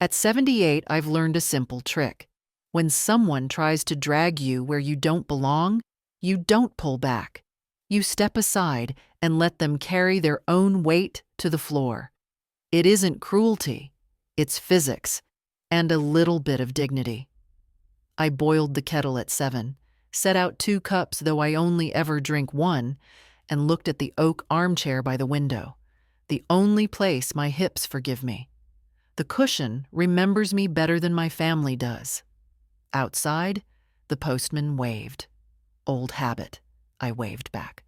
At 78, I've learned a simple trick. When someone tries to drag you where you don't belong, you don't pull back. You step aside and let them carry their own weight to the floor. It isn't cruelty, it's physics, and a little bit of dignity. I boiled the kettle at 7, set out 2 cups though I only ever drink 1, and looked at the oak armchair by the window, the only place my hips forgive me. The cushion remembers me better than my family does. Outside, the postman waved. Old habit, I waved back.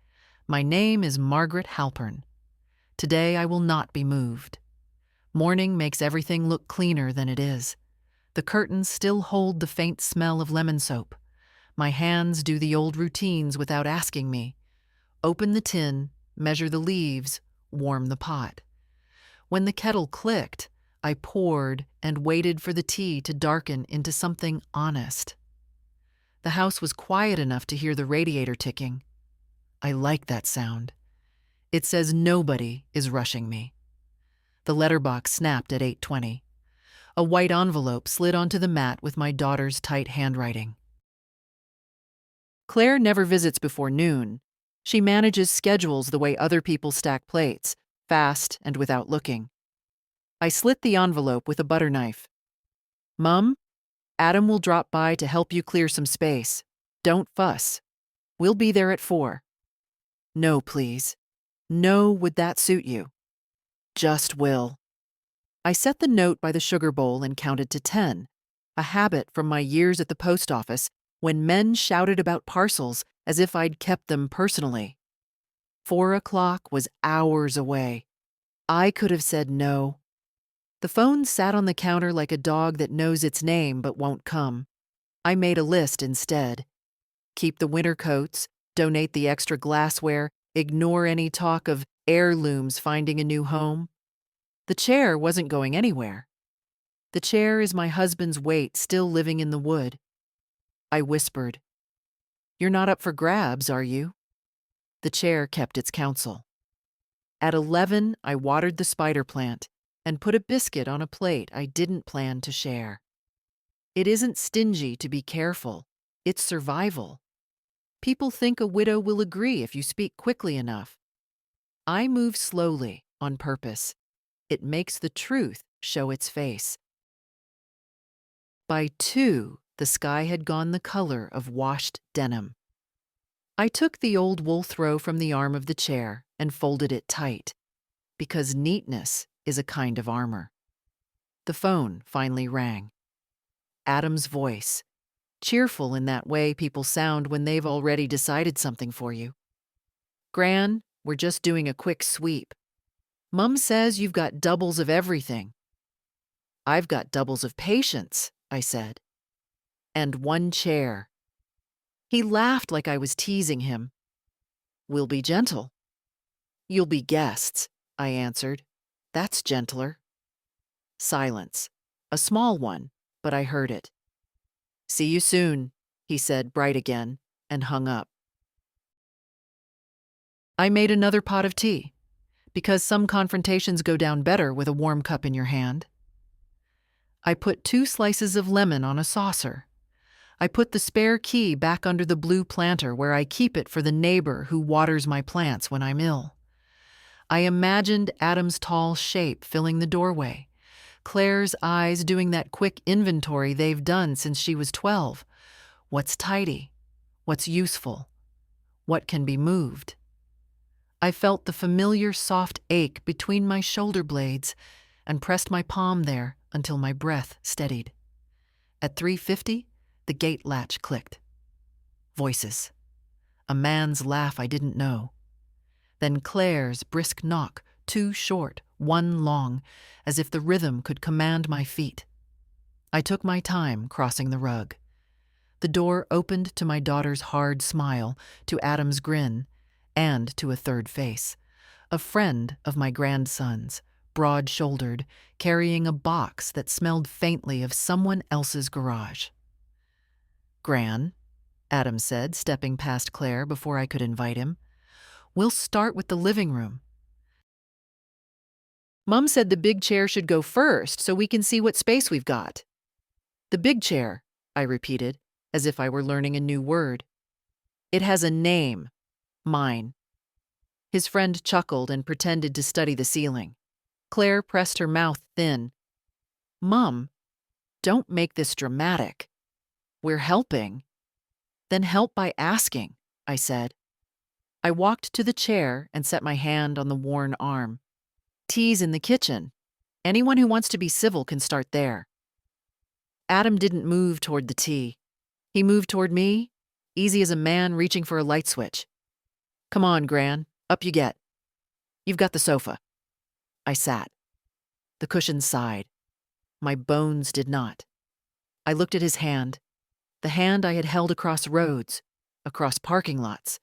My name is Margaret Halpern. Today I will not be moved. Morning makes everything look cleaner than it is. The curtains still hold the faint smell of lemon soap. My hands do the old routines without asking me. Open the tin, measure the leaves, warm the pot. When the kettle clicked, I poured and waited for the tea to darken into something honest. The house was quiet enough to hear the radiator ticking. I like that sound. It says nobody is rushing me. The letterbox snapped at 8:20. A white envelope slid onto the mat with my daughter's tight handwriting. Claire never visits before noon. She manages schedules the way other people stack plates, fast and without looking. I slit the envelope with a butter knife. Mum, Adam will drop by to help you clear some space. Don't fuss. We'll be there at 4. No, please. No, would that suit you? Just will. I set the note by the sugar bowl and counted to 10, a habit from my years at the post office when men shouted about parcels as if I'd kept them personally. 4 o'clock was hours away. I could have said no. The phone sat on the counter like a dog that knows its name but won't come. I made a list instead. Keep the winter coats, donate the extra glassware, ignore any talk of heirlooms finding a new home. The chair wasn't going anywhere. The chair is my husband's weight still living in the wood. I whispered, "You're not up for grabs, are you?" The chair kept its counsel. At 11, I watered the spider plant and put a biscuit on a plate I didn't plan to share. It isn't stingy to be careful, it's survival. People think a widow will agree if you speak quickly enough. I move slowly on purpose. It makes the truth show its face. By 2, the sky had gone the color of washed denim. I took the old wool throw from the arm of the chair and folded it tight, because neatness is a kind of armor. The phone finally rang. Adam's voice, cheerful in that way people sound when they've already decided something for you. Gran, we're just doing a quick sweep. Mum says you've got doubles of everything. I've got doubles of patience, I said. And 1 chair. He laughed like I was teasing him. We'll be gentle. You'll be guests, I answered. That's gentler. Silence. A small one, but I heard it. See you soon, he said, bright again, and hung up. I made another pot of tea, because some confrontations go down better with a warm cup in your hand. I put 2 slices of lemon on a saucer. I put the spare key back under the blue planter where I keep it for the neighbor who waters my plants when I'm ill. I imagined Adam's tall shape filling the doorway, Claire's eyes doing that quick inventory they've done since she was 12. What's tidy? What's useful? What can be moved? I felt the familiar soft ache between my shoulder blades and pressed my palm there until my breath steadied. At 3:50, the gate latch clicked. Voices. A man's laugh I didn't know. Then Claire's brisk knock, 2 short, 1 long, as if the rhythm could command my feet. I took my time crossing the rug. The door opened to my daughter's hard smile, to Adam's grin, and to a third face, a friend of my grandson's, broad-shouldered, carrying a box that smelled faintly of someone else's garage. Gran, Adam said, stepping past Claire before I could invite him. We'll start with the living room. Mom said the big chair should go first so we can see what space we've got. The big chair, I repeated, as if I were learning a new word. It has a name. Mine. His friend chuckled and pretended to study the ceiling. Claire pressed her mouth thin. Mum, don't make this dramatic. We're helping. Then help by asking, I said. I walked to the chair and set my hand on the worn arm. Tea's in the kitchen. Anyone who wants to be civil can start there. Adam didn't move toward the tea. He moved toward me, easy as a man reaching for a light switch. Come on, Gran, up you get. You've got the sofa. I sat. The cushions sighed. My bones did not. I looked at his hand, the hand I had held across roads, across parking lots,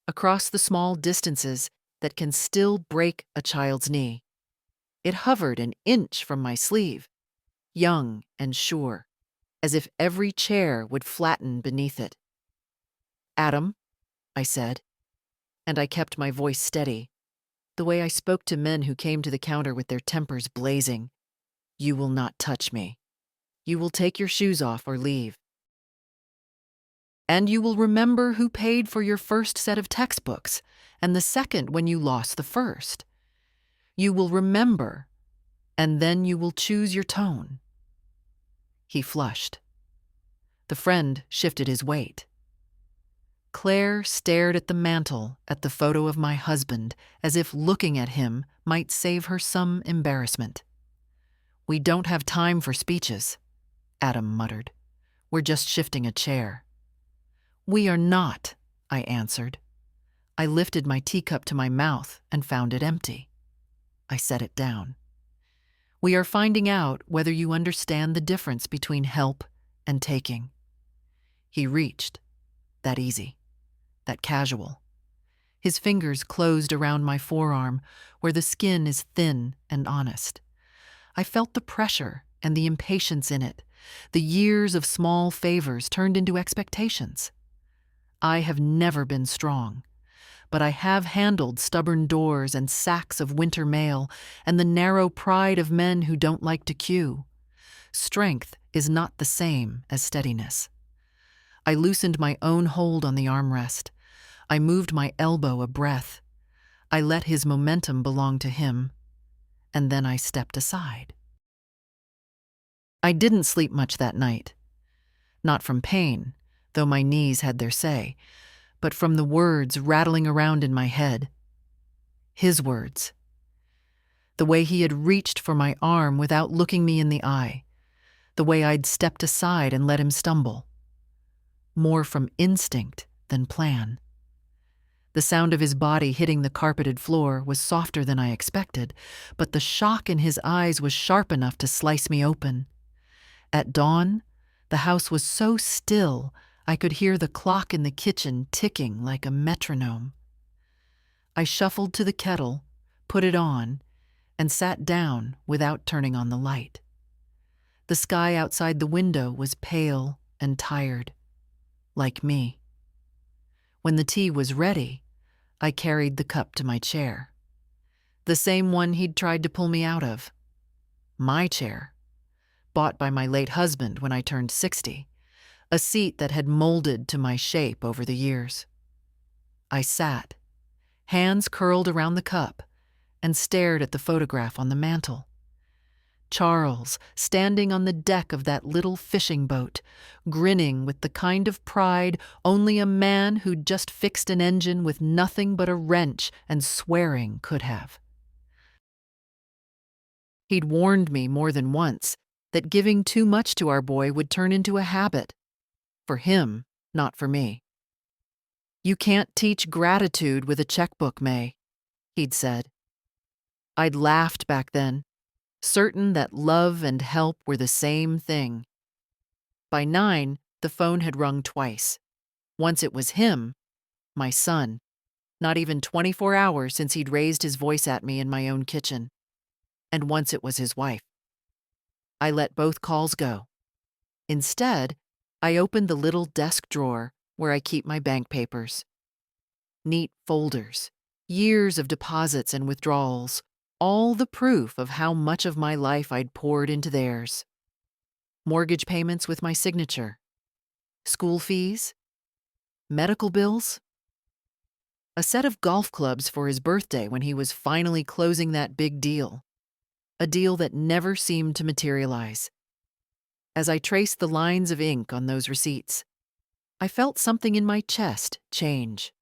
across the small distances that can still break a child's knee. It hovered an inch from my sleeve, young and sure, as if every chair would flatten beneath it. Adam, I said, and I kept my voice steady, the way I spoke to men who came to the counter with their tempers blazing. You will not touch me. You will take your shoes off or leave. And you will remember who paid for your first set of textbooks and the second when you lost the first. You will remember, and then you will choose your tone. He flushed. The friend shifted his weight. Claire stared at the mantel at the photo of my husband as if looking at him might save her some embarrassment. We don't have time for speeches, Adam muttered. We're just shifting a chair. We are not, I answered. I lifted my teacup to my mouth and found it empty. I set it down. We are finding out whether you understand the difference between help and taking. He reached. That easy. That casual. His fingers closed around my forearm, where the skin is thin and honest. I felt the pressure and the impatience in it, the years of small favors turned into expectations. I have never been strong, but I have handled stubborn doors and sacks of winter mail and the narrow pride of men who don't like to queue. Strength is not the same as steadiness. I loosened my own hold on the armrest. I moved my elbow a breath. I let his momentum belong to him, and then I stepped aside. I didn't sleep much that night. Not from pain, though my knees had their say, but from the words rattling around in my head. His words. The way he had reached for my arm without looking me in the eye. The way I'd stepped aside and let him stumble. More from instinct than plan. The sound of his body hitting the carpeted floor was softer than I expected, but the shock in his eyes was sharp enough to slice me open. At dawn, the house was so still I could hear the clock in the kitchen ticking like a metronome. I shuffled to the kettle, put it on, and sat down without turning on the light. The sky outside the window was pale and tired, like me. When the tea was ready, I carried the cup to my chair. The same one he'd tried to pull me out of. My chair, bought by my late husband when I turned 60, a seat that had molded to my shape over the years. I sat, hands curled around the cup, and stared at the photograph on the mantel. Charles, standing on the deck of that little fishing boat, grinning with the kind of pride only a man who'd just fixed an engine with nothing but a wrench and swearing could have. He'd warned me more than once that giving too much to our boy would turn into a habit. For him, not for me. You can't teach gratitude with a checkbook, May, he'd said. I'd laughed back then, certain that love and help were the same thing. By 9, the phone had rung twice. Once it was him, my son, not even 24 hours since he'd raised his voice at me in my own kitchen. And once it was his wife. I let both calls go. Instead, I opened the little desk drawer where I keep my bank papers. Neat folders, years of deposits and withdrawals, All the proof of how much of my life I'd poured into theirs. Mortgage payments with my signature. School fees. Medical bills. A set of golf clubs for his birthday when he was finally closing that big deal. A deal that never seemed to materialize. As I traced the lines of ink on those receipts, I felt something in my chest change.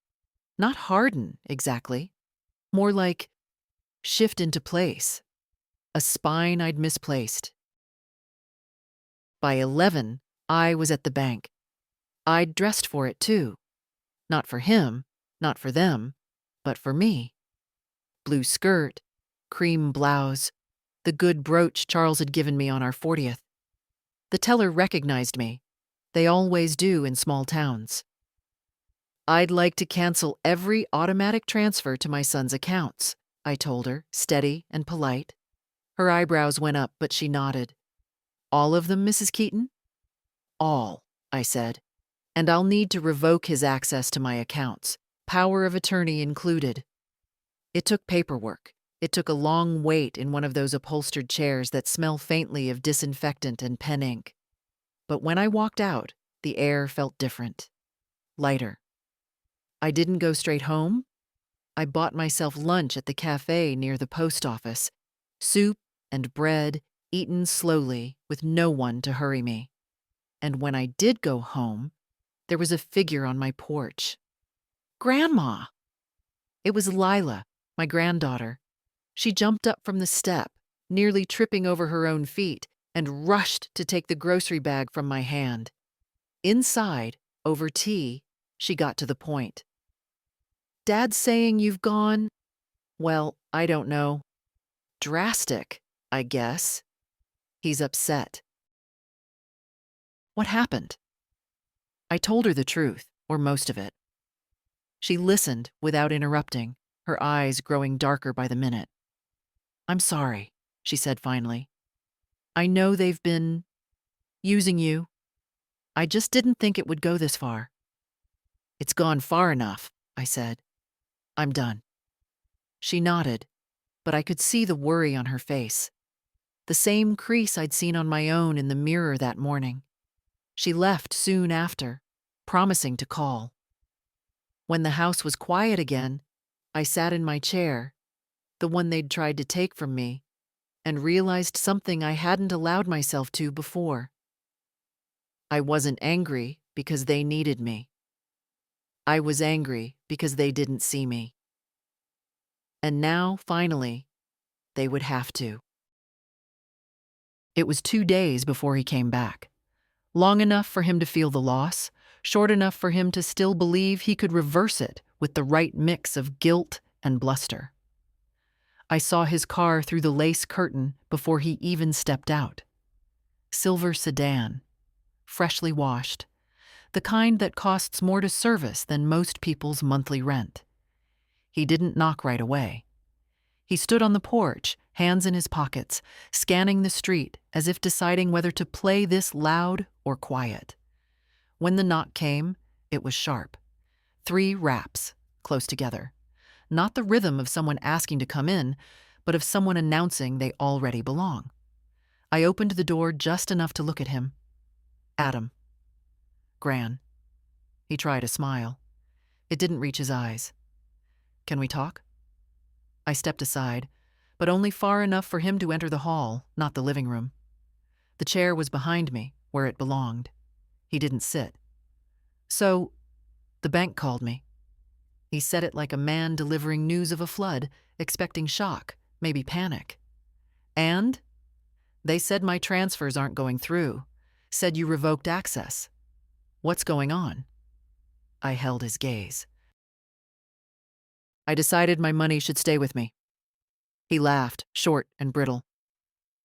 Not harden, exactly. More like shift into place. A spine I'd misplaced. By 11, I was at the bank. I'd dressed for it too. Not for him, not for them, but for me. Blue skirt, cream blouse, the good brooch Charles had given me on our 40th. The teller recognized me. They always do in small towns. I'd like to cancel every automatic transfer to my son's accounts, I told her, steady and polite. Her eyebrows went up, but she nodded. All of them, Mrs. Keaton? All, I said. And I'll need to revoke his access to my accounts, power of attorney included. It took paperwork. It took a long wait in one of those upholstered chairs that smell faintly of disinfectant and pen ink. But when I walked out, the air felt different. Lighter. I didn't go straight home. I bought myself lunch at the cafe near the post office. Soup and bread, eaten slowly, with no one to hurry me. And when I did go home, there was a figure on my porch. Grandma! It was Lila, my granddaughter. She jumped up from the step, nearly tripping over her own feet, and rushed to take the grocery bag from my hand. Inside, over tea, she got to the point. Dad's saying you've gone, well, I don't know. Drastic, I guess. He's upset. What happened? I told her the truth, or most of it. She listened without interrupting, her eyes growing darker by the minute. I'm sorry, she said finally. I know they've been using you. I just didn't think it would go this far. It's gone far enough, I said. I'm done. She nodded, but I could see the worry on her face. The same crease I'd seen on my own in the mirror that morning. She left soon after, promising to call. When the house was quiet again, I sat in my chair, the one they'd tried to take from me, and realized something I hadn't allowed myself to before. I wasn't angry because they needed me. I was angry because they didn't see me. And now, finally, they would have to. It was 2 days before he came back. Long enough for him to feel the loss, short enough for him to still believe he could reverse it with the right mix of guilt and bluster. I saw his car through the lace curtain before he even stepped out. Silver sedan, freshly washed, the kind that costs more to service than most people's monthly rent. He didn't knock right away. He stood on the porch, hands in his pockets, scanning the street as if deciding whether to play this loud or quiet. When the knock came, it was sharp. 3 raps, close together. Not the rhythm of someone asking to come in, but of someone announcing they already belong. I opened the door just enough to look at him. Adam. Gran. He tried a smile. It didn't reach his eyes. Can we talk? I stepped aside, but only far enough for him to enter the hall, not the living room. The chair was behind me, where it belonged. He didn't sit. So, the bank called me. He said it like a man delivering news of a flood, expecting shock, maybe panic. And? They said my transfers aren't going through. Said you revoked access. What's going on? I held his gaze. I decided my money should stay with me. He laughed, short and brittle.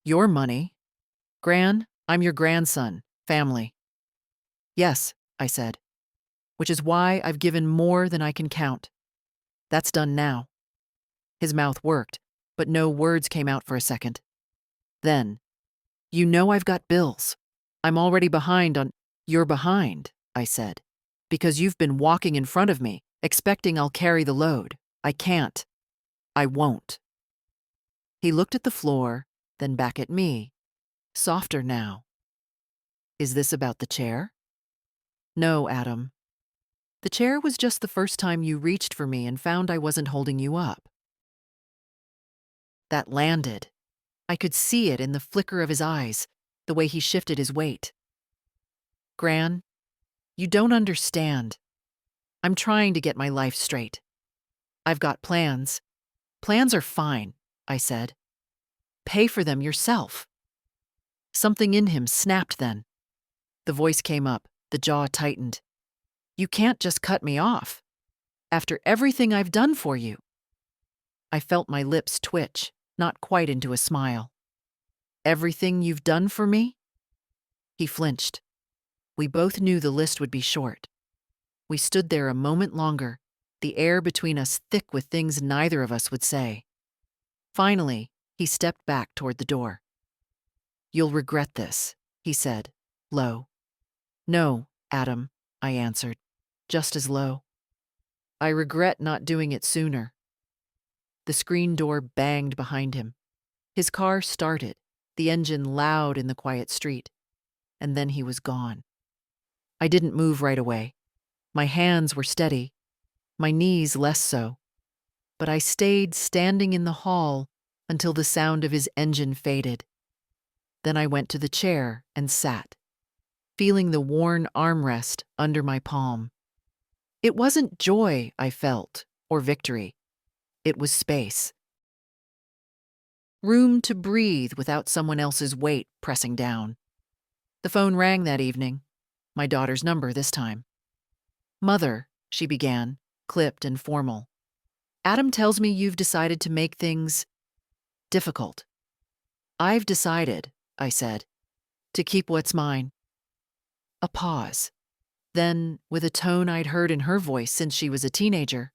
Your money? Gran, I'm your grandson, family. Yes, I said, which is why I've given more than I can count. That's done now. His mouth worked, but no words came out for a second. Then, you know I've got bills. I'm already behind on— You're behind, I said, because you've been walking in front of me, expecting I'll carry the load. I can't. I won't. He looked at the floor, then back at me, softer now. Is this about the chair? No, Adam. The chair was just the first time you reached for me and found I wasn't holding you up. That landed. I could see it in the flicker of his eyes, the way he shifted his weight. Gran, you don't understand. I'm trying to get my life straight. I've got plans. Plans are fine, I said. Pay for them yourself. Something in him snapped then. The voice came up, the jaw tightened. You can't just cut me off. After everything I've done for you. I felt my lips twitch, not quite into a smile. Everything you've done for me? He flinched. We both knew the list would be short. We stood there a moment longer, the air between us thick with things neither of us would say. Finally, he stepped back toward the door. You'll regret this, he said, low. No, Adam, I answered, just as low. I regret not doing it sooner. The screen door banged behind him. His car started, the engine loud in the quiet street, and then he was gone. I didn't move right away. My hands were steady, my knees less so, but I stayed standing in the hall until the sound of his engine faded. Then I went to the chair and sat, feeling the worn armrest under my palm. It wasn't joy I felt, or victory. It was space. Room to breathe without someone else's weight pressing down. The phone rang that evening, my daughter's number this time. Mother, she began, clipped and formal. Adam tells me you've decided to make things difficult. I've decided, I said, to keep what's mine. A pause. Then, with a tone I'd heard in her voice since she was a teenager,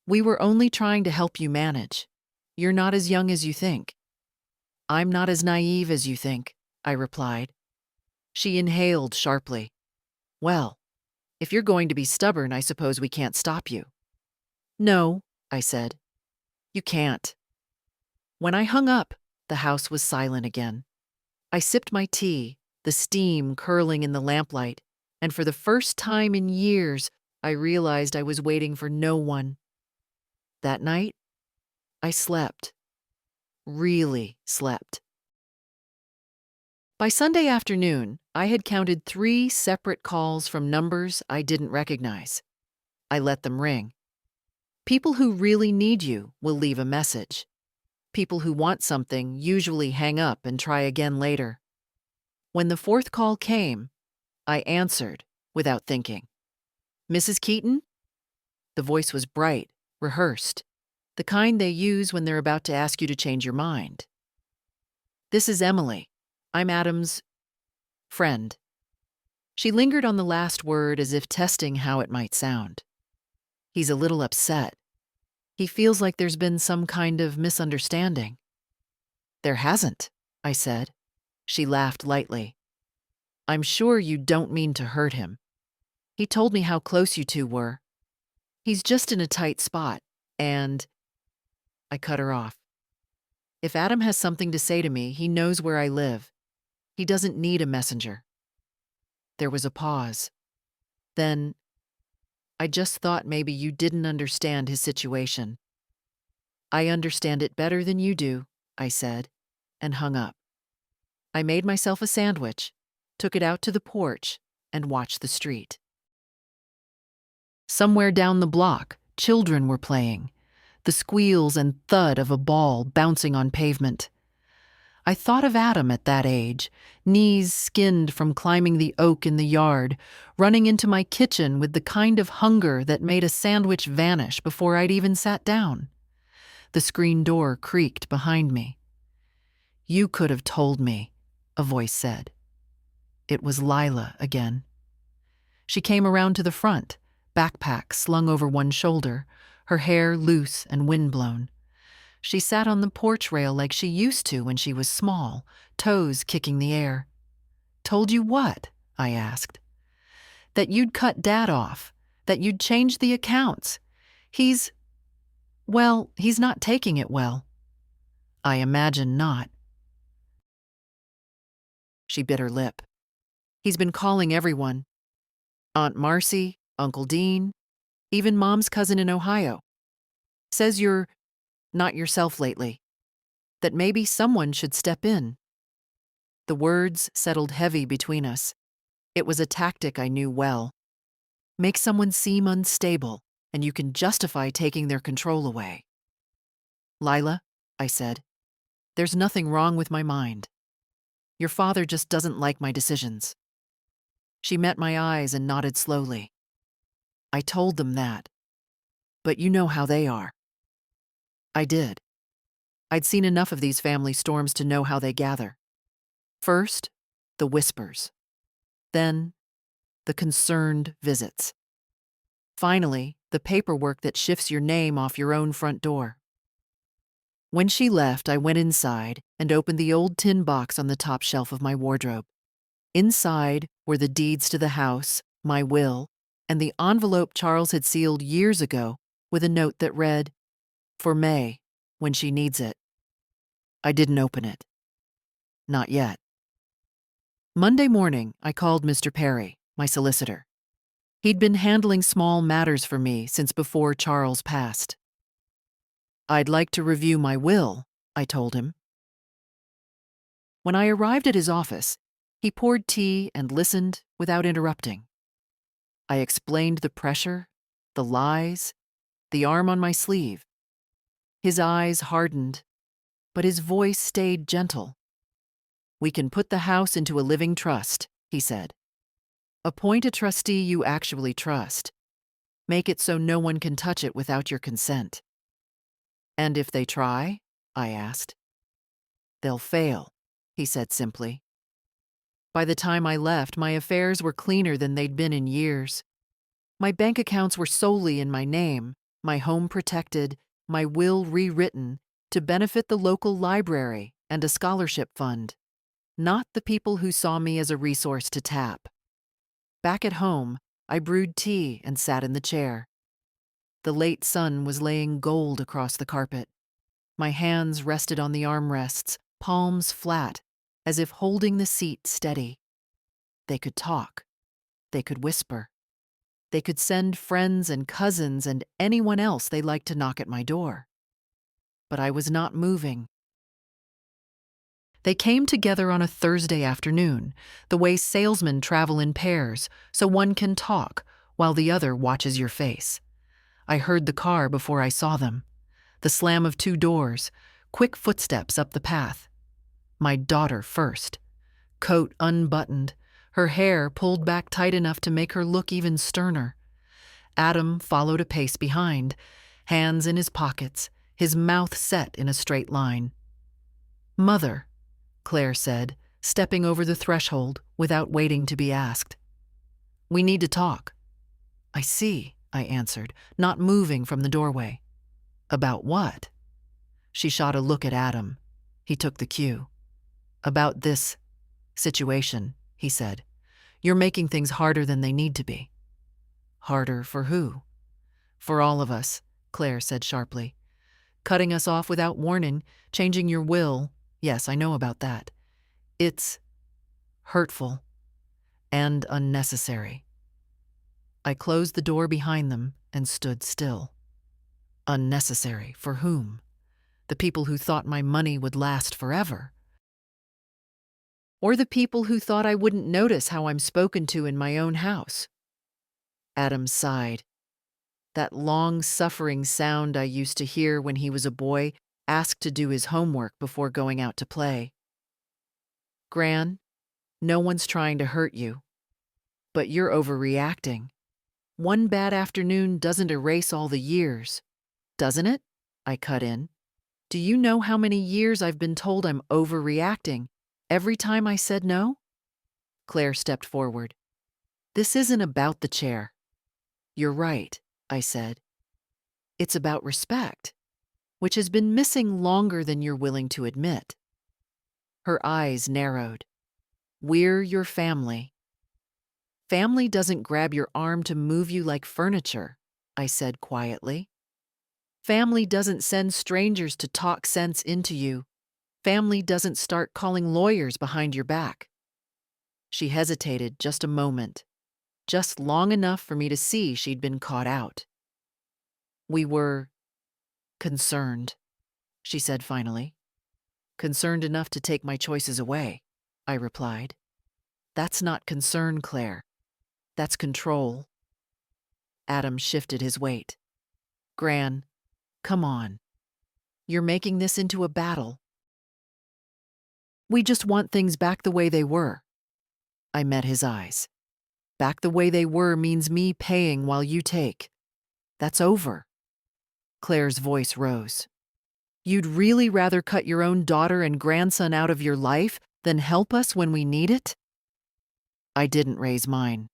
we were only trying to help you manage. You're not as young as you think. I'm not as naive as you think, I replied. She inhaled sharply. Well, if you're going to be stubborn, I suppose we can't stop you. No, I said. You can't. When I hung up, the house was silent again. I sipped my tea, the steam curling in the lamplight, and for the first time in years, I realized I was waiting for no one. That night, I slept. Really slept. By Sunday afternoon, I had counted 3 separate calls from numbers I didn't recognize. I let them ring. People who really need you will leave a message. People who want something usually hang up and try again later. When the 4th call came, I answered without thinking. Mrs. Keaton? The voice was bright, rehearsed, the kind they use when they're about to ask you to change your mind. This is Emily. I'm Adam's friend. She lingered on the last word as if testing how it might sound. He's a little upset. He feels like there's been some kind of misunderstanding. There hasn't, I said. She laughed lightly. I'm sure you don't mean to hurt him. He told me how close you two were. He's just in a tight spot, and... I cut her off. If Adam has something to say to me, he knows where I live. He doesn't need a messenger. There was a pause. Then, I just thought maybe you didn't understand his situation. I understand it better than you do, I said, and hung up. I made myself a sandwich, took it out to the porch, and watched the street. Somewhere down the block, children were playing, the squeals and thud of a ball bouncing on pavement. I thought of Adam at that age, knees skinned from climbing the oak in the yard, running into my kitchen with the kind of hunger that made a sandwich vanish before I'd even sat down. The screen door creaked behind me. You could have told me, a voice said. It was Lila again. She came around to the front, backpack slung over one shoulder, her hair loose and windblown. She sat on the porch rail like she used to when she was small, toes kicking the air. Told you what? I asked. That you'd cut Dad off, that you'd change the accounts. He's not taking it well. I imagine not. She bit her lip. He's been calling everyone. Aunt Marcy, Uncle Dean, even Mom's cousin in Ohio. Says you're not yourself lately. That maybe someone should step in. The words settled heavy between us. It was a tactic I knew well. Make someone seem unstable, and you can justify taking their control away. Lila, I said, there's nothing wrong with my mind. Your father just doesn't like my decisions. She met my eyes and nodded slowly. I told them that. But you know how they are. I did. I'd seen enough of these family storms to know how they gather. First, the whispers. Then, the concerned visits. Finally, the paperwork that shifts your name off your own front door. When she left, I went inside and opened the old tin box on the top shelf of my wardrobe. Inside were the deeds to the house, my will, and the envelope Charles had sealed years ago with a note that read, "For May, when she needs it." I didn't open it. Not yet. Monday morning, I called Mr. Perry, my solicitor. He'd been handling small matters for me since before Charles passed. I'd like to review my will, I told him. When I arrived at his office, he poured tea and listened without interrupting. I explained the pressure, the lies, the arm on my sleeve. His eyes hardened, but his voice stayed gentle. We can put the house into a living trust, he said. Appoint a trustee you actually trust. Make it so no one can touch it without your consent. And if they try? I asked. They'll fail, he said simply. By the time I left, my affairs were cleaner than they'd been in years. My bank accounts were solely in my name, my home protected, my will rewritten to benefit the local library and a scholarship fund, not the people who saw me as a resource to tap. Back at home, I brewed tea and sat in the chair. The late sun was laying gold across the carpet. My hands rested on the armrests, palms flat, as if holding the seat steady. They could talk. They could whisper. They could send friends and cousins and anyone else they liked to knock at my door. But I was not moving. They came together on a Thursday afternoon, the way salesmen travel in pairs, so one can talk while the other watches your face. I heard the car before I saw them. The slam of two doors, quick footsteps up the path. My daughter first. Coat unbuttoned, her hair pulled back tight enough to make her look even sterner. Adam followed a pace behind, hands in his pockets, his mouth set in a straight line. "Mother," Claire said, stepping over the threshold without waiting to be asked. "We need to talk." "I see," I answered, not moving from the doorway. "About what?" She shot a look at Adam. He took the cue. "About this situation," he said. "You're making things harder than they need to be." "Harder for who?" "For all of us," Claire said sharply. "Cutting us off without warning, changing your will. Yes, I know about that. It's hurtful and unnecessary." I closed the door behind them and stood still. Unnecessary for whom? The people who thought my money would last forever? Or the people who thought I wouldn't notice how I'm spoken to in my own house? Adam sighed. That long-suffering sound I used to hear when he was a boy, asked to do his homework before going out to play. "Gran, no one's trying to hurt you. But you're overreacting. One bad afternoon doesn't erase all the years, doesn't it?" I cut in. "Do you know how many years I've been told I'm overreacting every time I said no?" Claire stepped forward. "This isn't about the chair." "You're right," I said. "It's about respect, which has been missing longer than you're willing to admit." Her eyes narrowed. "We're your family." "Family doesn't grab your arm to move you like furniture," I said quietly. "Family doesn't send strangers to talk sense into you Family doesn't start calling lawyers behind your back. She hesitated just a moment, just long enough for me to see she'd been caught out. We were concerned, she said finally. Concerned enough to take my choices away, I replied. That's not concern, Claire. That's control. Adam shifted his weight. Gran, come on. You're making this into a battle. We just want things back the way they were. I met his eyes. Back the way they were means me paying while you take. That's over. Claire's voice rose. You'd really rather cut your own daughter and grandson out of your life than help us when we need it? I didn't raise mine.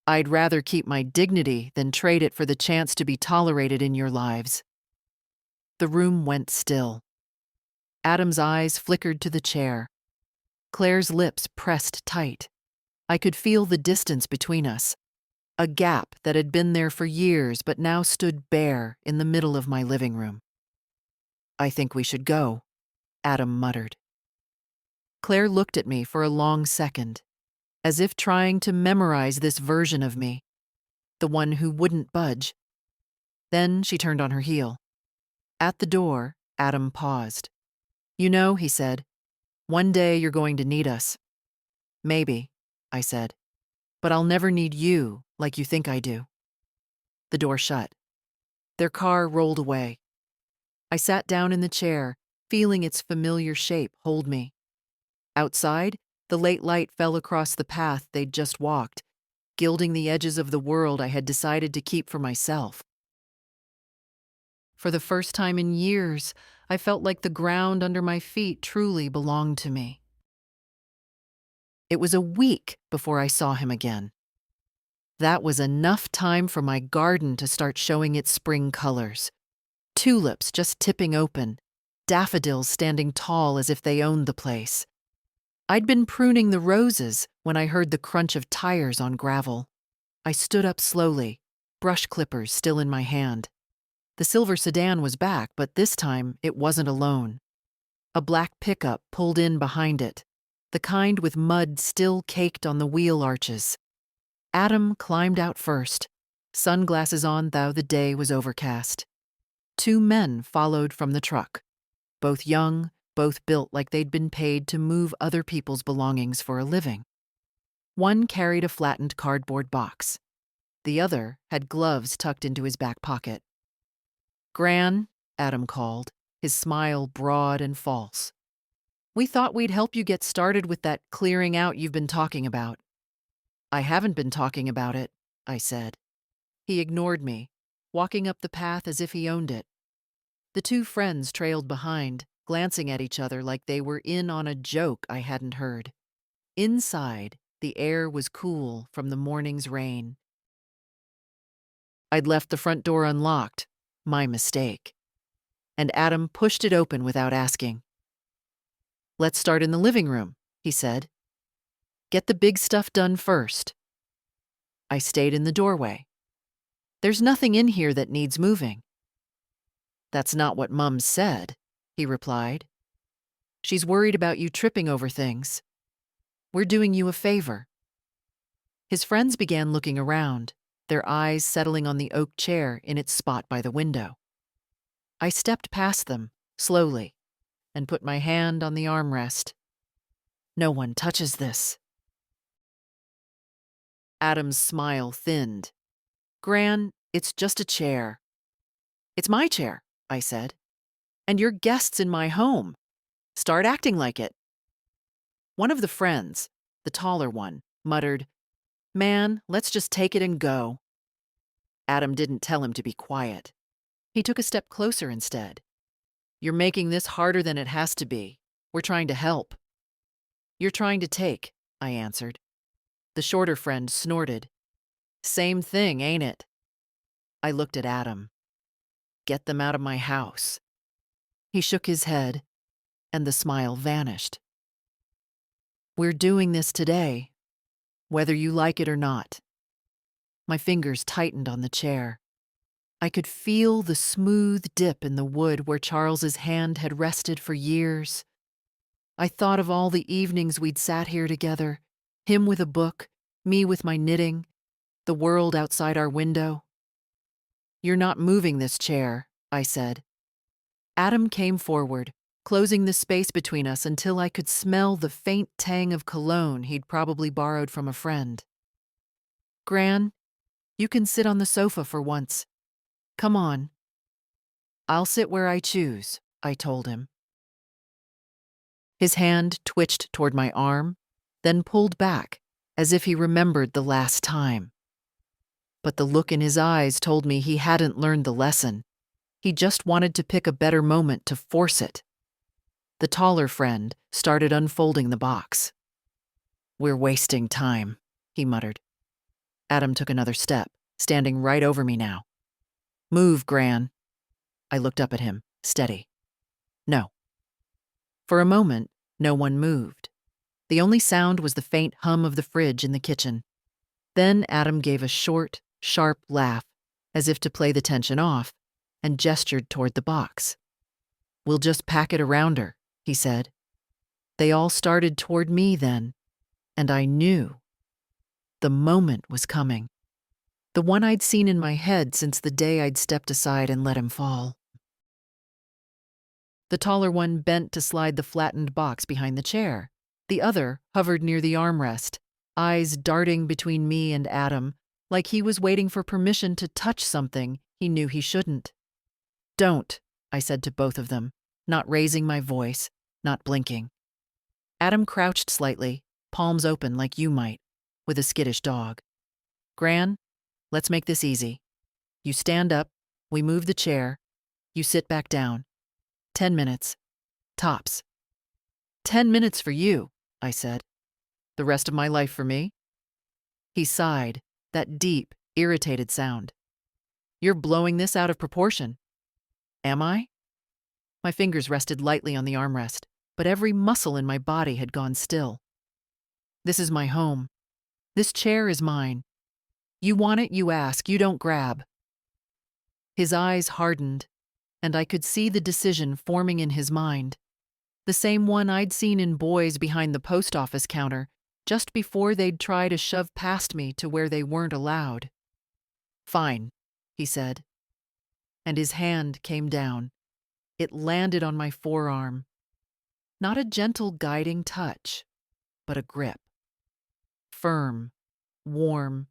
I'd rather keep my dignity than trade it for the chance to be tolerated in your lives. The room went still. Adam's eyes flickered to the chair. Claire's lips pressed tight. I could feel the distance between us, a gap that had been there for years but now stood bare in the middle of my living room. I think we should go, Adam muttered. Claire looked at me for a long second, as if trying to memorize this version of me, the one who wouldn't budge. Then she turned on her heel. At the door, Adam paused. You know, he said, one day you're going to need us. Maybe, I said, but I'll never need you like you think I do. The door shut. Their car rolled away. I sat down in the chair, feeling its familiar shape hold me. Outside, the late light fell across the path they'd just walked, gilding the edges of the world I had decided to keep for myself. For the first time in years, I felt like the ground under my feet truly belonged to me. It was a week before I saw him again. That was enough time for my garden to start showing its spring colors. Tulips just tipping open, daffodils standing tall as if they owned the place. I'd been pruning the roses when I heard the crunch of tires on gravel. I stood up slowly, brush clippers still in my hand. The silver sedan was back, but this time it wasn't alone. A black pickup pulled in behind it, the kind with mud still caked on the wheel arches. Adam climbed out first, sunglasses on though the day was overcast. 2 men followed from the truck, both young, both built like they'd been paid to move other people's belongings for a living. One carried a flattened cardboard box. The other had gloves tucked into his back pocket. Gran, Adam called, his smile broad and false. We thought we'd help you get started with that clearing out you've been talking about. I haven't been talking about it, I said. He ignored me, walking up the path as if he owned it. The 2 friends trailed behind, glancing at each other like they were in on a joke I hadn't heard. Inside, the air was cool from the morning's rain. I'd left the front door unlocked, my mistake, and Adam pushed it open without asking. Let's start in the living room, he said. Get the big stuff done first. I stayed in the doorway. There's nothing in here that needs moving. That's not what Mum said, he replied. She's worried about you tripping over things. We're doing you a favor. His friends began looking around, their eyes settling on the oak chair in its spot by the window. I stepped past them, slowly, and put my hand on the armrest. No one touches this. Adam's smile thinned. Gran, it's just a chair. It's my chair, I said. And you're guests in my home. Start acting like it. One of the friends, the taller one, muttered, Man, let's just take it and go. Adam didn't tell him to be quiet. He took a step closer instead. You're making this harder than it has to be. We're trying to help. You're trying to take, I answered. The shorter friend snorted. Same thing, ain't it? I looked at Adam. Get them out of my house. He shook his head, and the smile vanished. We're doing this today, whether you like it or not. My fingers tightened on the chair. I could feel the smooth dip in the wood where Charles's hand had rested for years, I thought of all the evenings we'd sat here together, him with a book, me with my knitting, the world outside our window. "You're not moving this chair," I said. Adam came forward, closing the space between us until I could smell the faint tang of cologne he'd probably borrowed from a friend. "Gran, you can sit on the sofa for once. Come on." "I'll sit where I choose," I told him. His hand twitched toward my arm, then pulled back, as if he remembered the last time. But the look in his eyes told me he hadn't learned the lesson. He just wanted to pick a better moment to force it. The taller friend started unfolding the box. "We're wasting time," he muttered. Adam took another step, standing right over me now. "Move, Gran." I looked up at him, steady. "No." For a moment, no one moved. The only sound was the faint hum of the fridge in the kitchen. Then Adam gave a short, sharp laugh, as if to play the tension off, and gestured toward the box. "We'll just pack it around her," he said. They all started toward me then, and I knew. The moment was coming. The one I'd seen in my head since the day I'd stepped aside and let him fall. The taller one bent to slide the flattened box behind the chair. The other hovered near the armrest, eyes darting between me and Adam, like he was waiting for permission to touch something he knew he shouldn't. "Don't," I said to both of them, not raising my voice, not blinking. Adam crouched slightly, palms open like you might, with a skittish dog. "Gran, let's make this easy. You stand up, we move the chair, you sit back down. 10 minutes. Tops." "10 minutes for you," I said. "The rest of my life for me?" He sighed, that deep, irritated sound. "You're blowing this out of proportion." "Am I?" My fingers rested lightly on the armrest, but every muscle in my body had gone still. "This is my home. This chair is mine. You want it, you ask, you don't grab." His eyes hardened, and I could see the decision forming in his mind. The same one I'd seen in boys behind the post office counter, just before they'd try to shove past me to where they weren't allowed. "Fine," he said. And his hand came down. It landed on my forearm. Not a gentle guiding touch, but a grip. Firm, warm,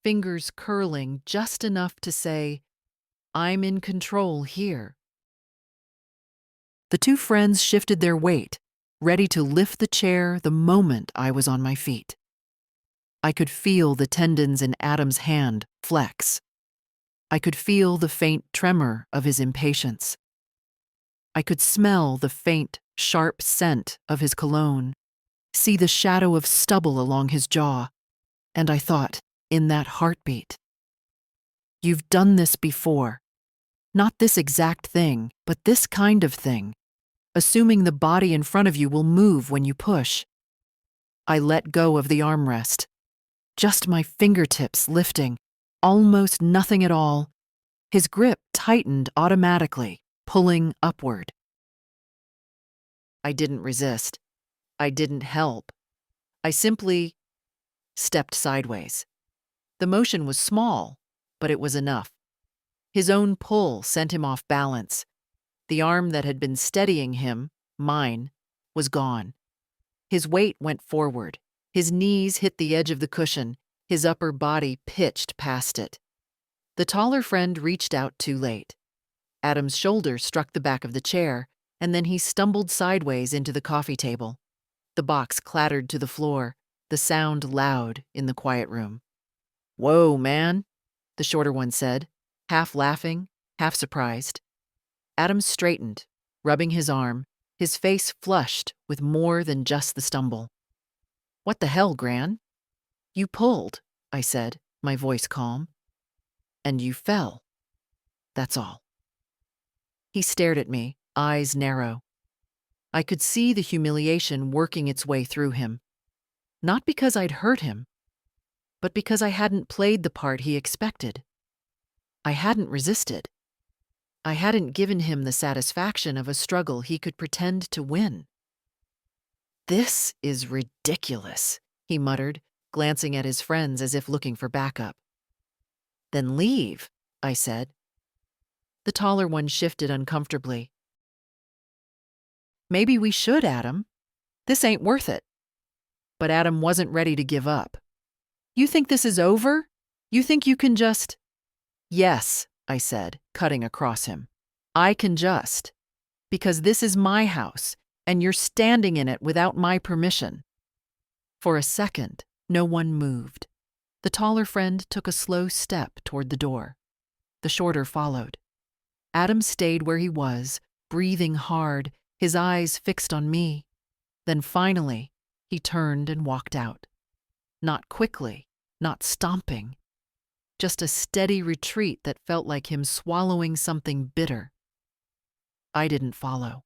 fingers curling just enough to say, "I'm in control here." The two friends shifted their weight, ready to lift the chair the moment I was on my feet. I could feel the tendons in Adam's hand flex. I could feel the faint tremor of his impatience. I could smell the faint, sharp scent of his cologne, see the shadow of stubble along his jaw, and I thought, in that heartbeat, "You've done this before. Not this exact thing, but this kind of thing, assuming the body in front of you will move when you push." I let go of the armrest. Just my fingertips lifting, almost nothing at all. His grip tightened automatically, pulling upward. I didn't resist. I didn't help. I simply stepped sideways. The motion was small, but it was enough. His own pull sent him off balance. The arm that had been steadying him, mine, was gone. His weight went forward. His knees hit the edge of the cushion. His upper body pitched past it. The taller friend reached out too late. Adam's shoulder struck the back of the chair, and then he stumbled sideways into the coffee table. The box clattered to the floor, the sound loud in the quiet room. "Whoa, man," the shorter one said, half laughing, half surprised. Adam straightened, rubbing his arm, his face flushed with more than just the stumble. "What the hell, Gran?" "You pulled," I said, my voice calm. "And you fell. That's all." He stared at me, eyes narrow. I could see the humiliation working its way through him. Not because I'd hurt him, but because I hadn't played the part he expected. I hadn't resisted. I hadn't given him the satisfaction of a struggle he could pretend to win. "This is ridiculous," he muttered, glancing at his friends as if looking for backup. "Then leave," I said. The taller one shifted uncomfortably. "Maybe we should, Adam. This ain't worth it." But Adam wasn't ready to give up. "You think this is over? You think you can just—" "Yes," I said, cutting across him. "I can just. Because this is my house, and you're standing in it without my permission." For a second, no one moved. The taller friend took a slow step toward the door. The shorter followed. Adam stayed where he was, breathing hard, his eyes fixed on me. Then finally, he turned and walked out. Not quickly, not stomping. Just a steady retreat that felt like him swallowing something bitter. I didn't follow.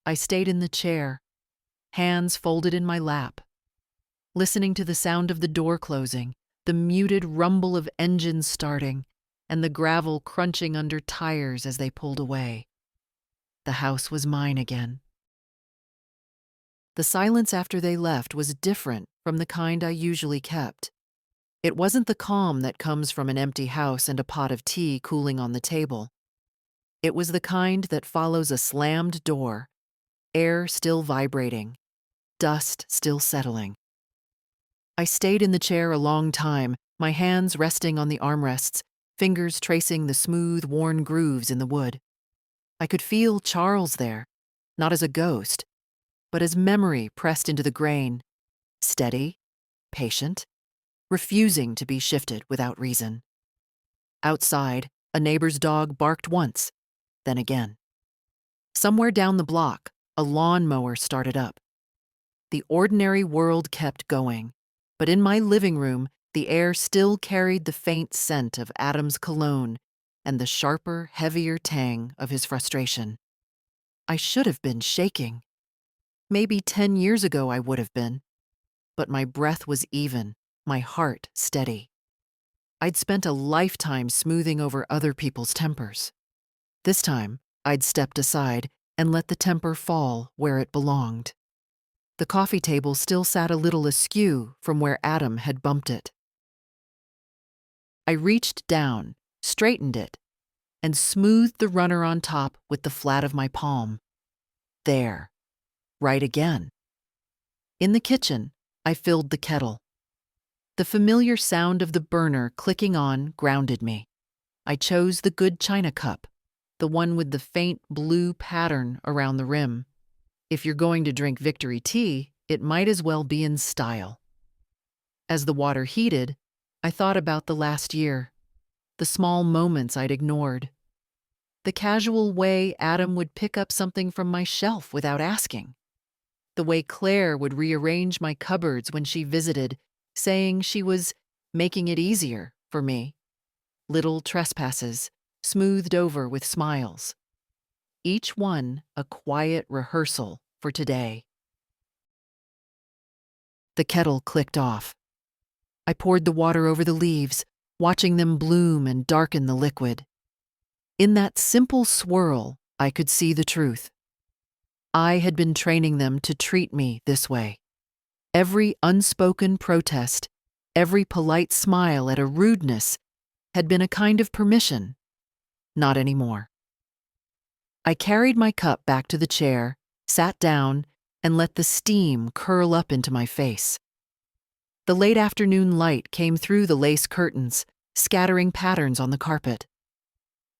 I stayed in the chair, hands folded in my lap, listening to the sound of the door closing, the muted rumble of engines starting, and the gravel crunching under tires as they pulled away. The house was mine again. The silence after they left was different from the kind I usually kept. It wasn't the calm that comes from an empty house and a pot of tea cooling on the table. It was the kind that follows a slammed door, air still vibrating, dust still settling. I stayed in the chair a long time, my hands resting on the armrests, fingers tracing the smooth, worn grooves in the wood. I could feel Charles there, not as a ghost, but as memory pressed into the grain, steady, patient, refusing to be shifted without reason. Outside, a neighbor's dog barked once, then again. Somewhere down the block, a lawnmower started up. The ordinary world kept going, but in my living room, the air still carried the faint scent of Adam's cologne and the sharper, heavier tang of his frustration. I should have been shaking. Maybe 10 years ago I would have been. But my breath was even, my heart steady. I'd spent a lifetime smoothing over other people's tempers. This time, I'd stepped aside and let the temper fall where it belonged. The coffee table still sat a little askew from where Adam had bumped it. I reached down, straightened it, and smoothed the runner on top with the flat of my palm. There. Right again. In the kitchen, I filled the kettle. The familiar sound of the burner clicking on grounded me. I chose the good china cup, the one with the faint blue pattern around the rim. If you're going to drink victory tea, it might as well be in style. As the water heated, I thought about the last year, the small moments I'd ignored, the casual way Adam would pick up something from my shelf without asking, the way Claire would rearrange my cupboards when she visited, saying she was making it easier for me. Little trespasses, smoothed over with smiles. Each one a quiet rehearsal for today. The kettle clicked off. I poured the water over the leaves, watching them bloom and darken the liquid. In that simple swirl, I could see the truth. I had been training them to treat me this way. Every unspoken protest, every polite smile at a rudeness had been a kind of permission. Not anymore. I carried my cup back to the chair, sat down, and let the steam curl up into my face. The late afternoon light came through the lace curtains, scattering patterns on the carpet.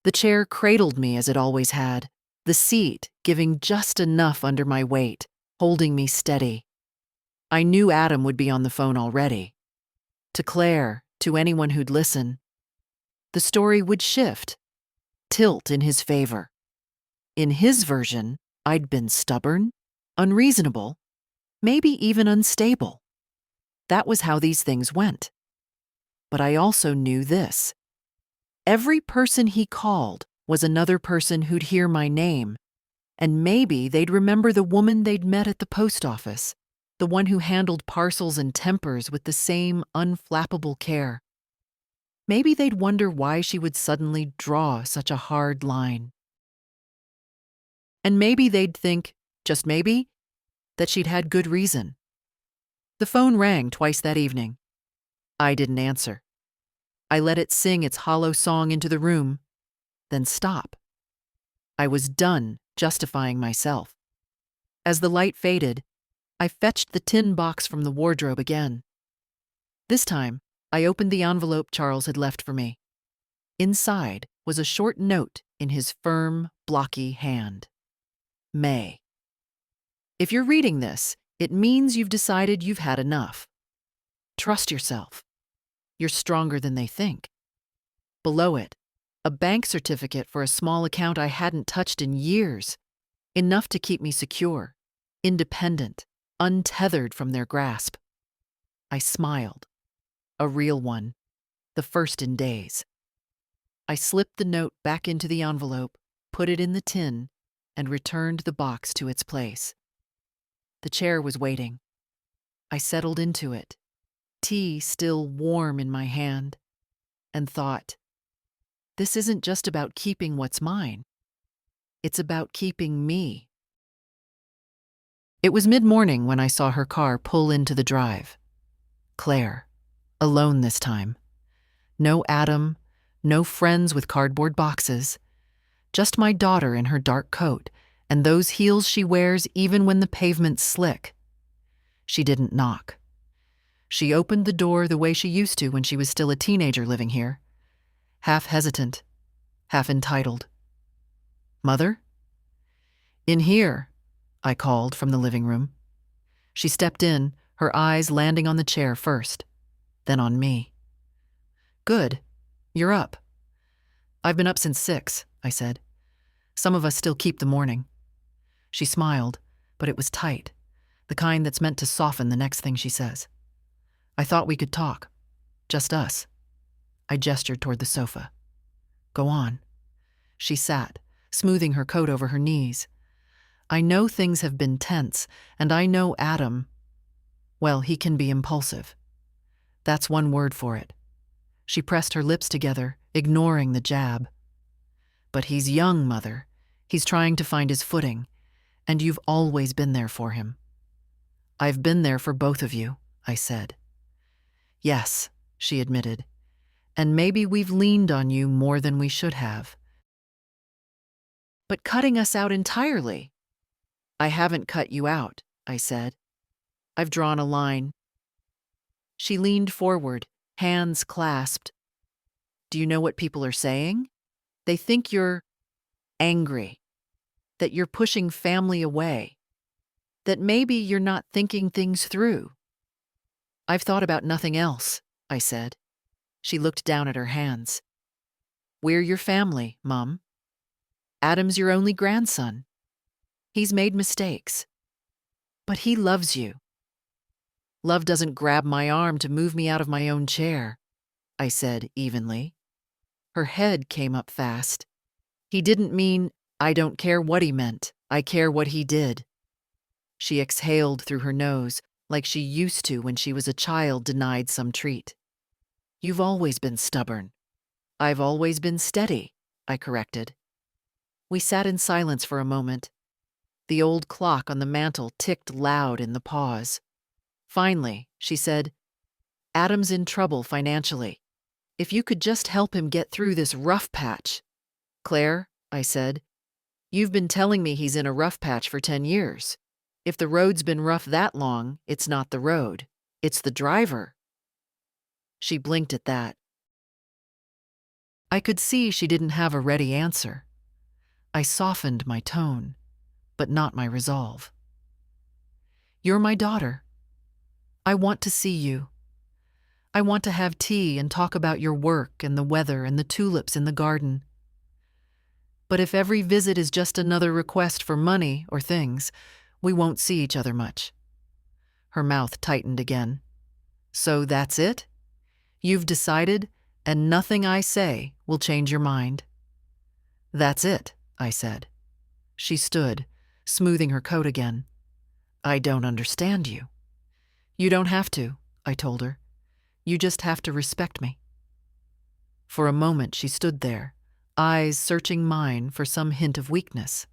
The chair cradled me as it always had, the seat giving just enough under my weight, holding me steady. I knew Adam would be on the phone already. To Claire, to anyone who'd listen. The story would shift, tilt in his favor. In his version, I'd been stubborn, unreasonable, maybe even unstable. That was how these things went. But I also knew this. Every person he called was another person who'd hear my name, and maybe they'd remember the woman they'd met at the post office, the one who handled parcels and tempers with the same unflappable care. Maybe they'd wonder why she would suddenly draw such a hard line. And maybe they'd think, just maybe, that she'd had good reason. The phone rang twice that evening. I didn't answer. I let it sing its hollow song into the room, then stop. I was done justifying myself. As the light faded, I fetched the tin box from the wardrobe again. This time, I opened the envelope Charles had left for me. Inside was a short note in his firm, blocky hand. May. If you're reading this, it means you've decided you've had enough. Trust yourself. You're stronger than they think. Below it, a bank certificate for a small account I hadn't touched in years, enough to keep me secure, independent, untethered from their grasp. I smiled. A real one, the first in days. I slipped the note back into the envelope, put it in the tin, and returned the box to its place. The chair was waiting. I settled into it, tea still warm in my hand, and thought, this isn't just about keeping what's mine. It's about keeping me. It was mid-morning when I saw her car pull into the drive. Claire, alone this time. No Adam, no friends with cardboard boxes. Just my daughter in her dark coat and those heels she wears even when the pavement's slick. She didn't knock. She opened the door the way she used to when she was still a teenager living here. Half hesitant, half entitled. Mother? In here, I called from the living room. She stepped in, her eyes landing on the chair first, then on me. Good. You're up. I've been up since 6, I said. Some of us still keep the morning. She smiled, but it was tight, the kind that's meant to soften the next thing she says. I thought we could talk. Just us. I gestured toward the sofa. Go on. She sat, smoothing her coat over her knees. I know things have been tense, and I know Adam, well, he can be impulsive. That's one word for it. She pressed her lips together, ignoring the jab. But he's young, Mother. He's trying to find his footing, and you've always been there for him. I've been there for both of you, I said. Yes, she admitted, and maybe we've leaned on you more than we should have. But cutting us out entirely. I haven't cut you out, I said. I've drawn a line. She leaned forward, hands clasped. Do you know what people are saying? They think you're angry, that you're pushing family away, that maybe you're not thinking things through. I've thought about nothing else, I said. She looked down at her hands. We're your family, Mom. Adam's your only grandson. He's made mistakes, but he loves you. Love doesn't grab my arm to move me out of my own chair, I said evenly. Her head came up fast. He didn't mean, I don't care what he meant, I care what he did. She exhaled through her nose, like she used to when she was a child denied some treat. You've always been stubborn. I've always been steady, I corrected. We sat in silence for a moment. The old clock on the mantel ticked loud in the pause. Finally, she said, Adam's in trouble financially. If you could just help him get through this rough patch. Claire, I said, you've been telling me he's in a rough patch for 10 years. If the road's been rough that long, it's not the road. It's the driver. She blinked at that. I could see she didn't have a ready answer. I softened my tone, but not my resolve. You're my daughter. I want to see you. I want to have tea and talk about your work and the weather and the tulips in the garden. But if every visit is just another request for money or things, we won't see each other much. Her mouth tightened again. So that's it? You've decided, and nothing I say will change your mind. That's it, I said. She stood, smoothing her coat again. I don't understand you. You don't have to, I told her. You just have to respect me. For a moment she stood there, eyes searching mine for some hint of weakness.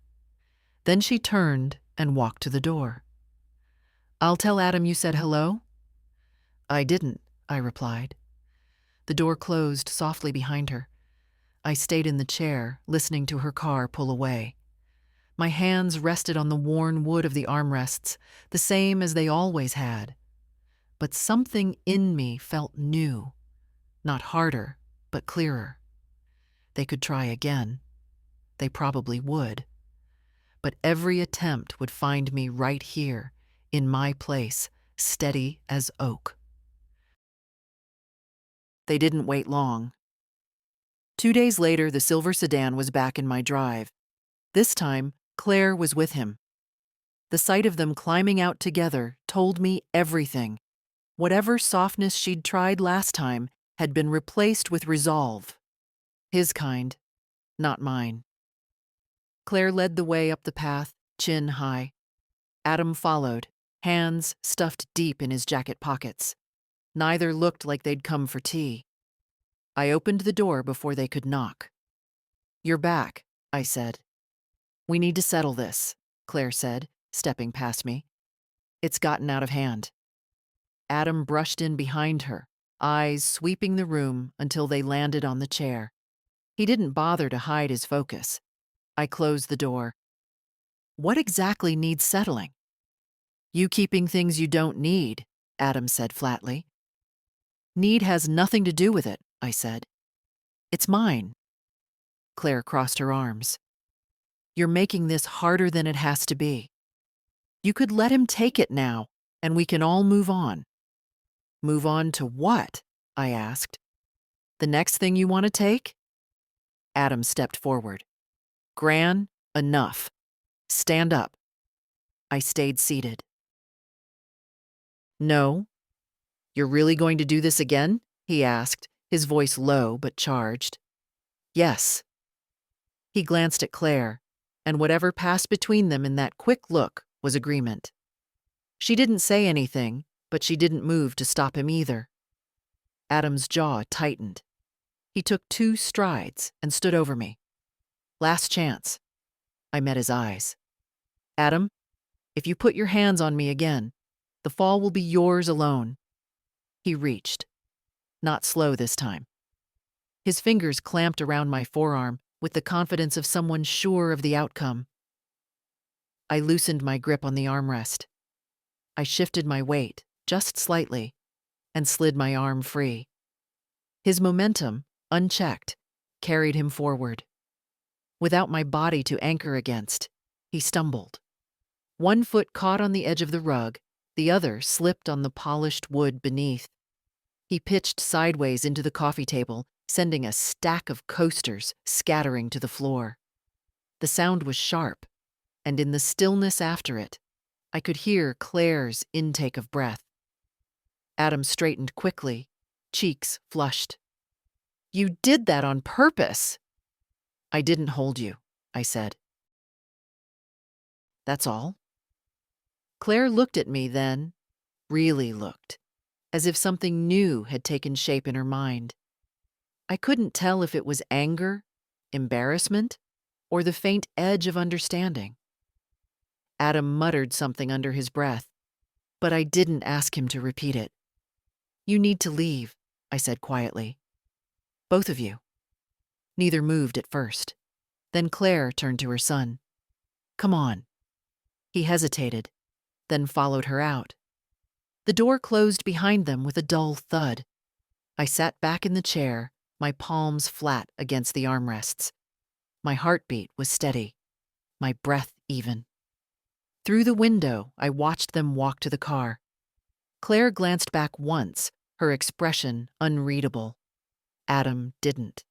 Then she turned and walked to the door. I'll tell Adam you said hello? I didn't, I replied. The door closed softly behind her. I stayed in the chair, listening to her car pull away. My hands rested on the worn wood of the armrests, the same as they always had. But something in me felt new, not harder, but clearer. They could try again. They probably would. But every attempt would find me right here, in my place, steady as oak. They didn't wait long. 2 days later, the silver sedan was back in my drive. This time, Claire was with him. The sight of them climbing out together told me everything. Whatever softness she'd tried last time had been replaced with resolve. His kind, not mine. Claire led the way up the path, chin high. Adam followed, hands stuffed deep in his jacket pockets. Neither looked like they'd come for tea. I opened the door before they could knock. "You're back," I said. "We need to settle this," Claire said, stepping past me. "It's gotten out of hand." Adam brushed in behind her, eyes sweeping the room until they landed on the chair. He didn't bother to hide his focus. I closed the door. "What exactly needs settling?" "You keeping things you don't need," Adam said flatly. "Need has nothing to do with it," I said. "It's mine." Claire crossed her arms. "You're making this harder than it has to be. You could let him take it now, and we can all move on." "Move on to what?" I asked. "The next thing you want to take?" Adam stepped forward. "Gran, enough. Stand up." I stayed seated. "No. You're really going to do this again?" he asked, his voice low but charged. "Yes." He glanced at Claire, and whatever passed between them in that quick look was agreement. She didn't say anything, but she didn't move to stop him either. Adam's jaw tightened. He took 2 strides and stood over me. "Last chance." I met his eyes. "Adam, if you put your hands on me again, the fall will be yours alone." He reached. Not slow this time. His fingers clamped around my forearm with the confidence of someone sure of the outcome. I loosened my grip on the armrest. I shifted my weight, just slightly, and slid my arm free. His momentum, unchecked, carried him forward. Without my body to anchor against, he stumbled. One foot caught on the edge of the rug, the other slipped on the polished wood beneath. He pitched sideways into the coffee table, sending a stack of coasters scattering to the floor. The sound was sharp, and in the stillness after it, I could hear Claire's intake of breath. Adam straightened quickly, cheeks flushed. "You did that on purpose." "I didn't hold you," I said. "That's all." Claire looked at me then, really looked, as if something new had taken shape in her mind. I couldn't tell if it was anger, embarrassment, or the faint edge of understanding. Adam muttered something under his breath, but I didn't ask him to repeat it. "You need to leave," I said quietly. "Both of you." Neither moved at first. Then Claire turned to her son. "Come on." He hesitated, then followed her out. The door closed behind them with a dull thud. I sat back in the chair, my palms flat against the armrests. My heartbeat was steady, my breath even. Through the window, I watched them walk to the car. Claire glanced back once, her expression unreadable. Adam didn't.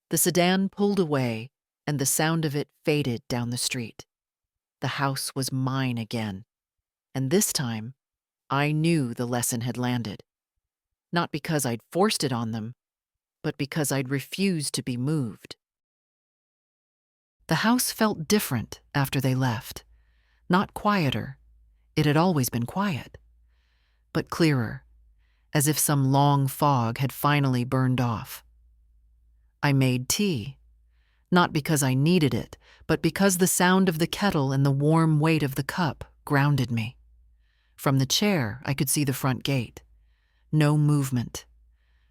The sedan pulled away, and the sound of it faded down the street. The house was mine again, and this time, I knew the lesson had landed. Not because I'd forced it on them, but because I'd refused to be moved. The house felt different after they left. Not quieter, it had always been quiet, but clearer, as if some long fog had finally burned off. I made tea, not because I needed it, but because the sound of the kettle and the warm weight of the cup grounded me. From the chair, I could see the front gate. No movement.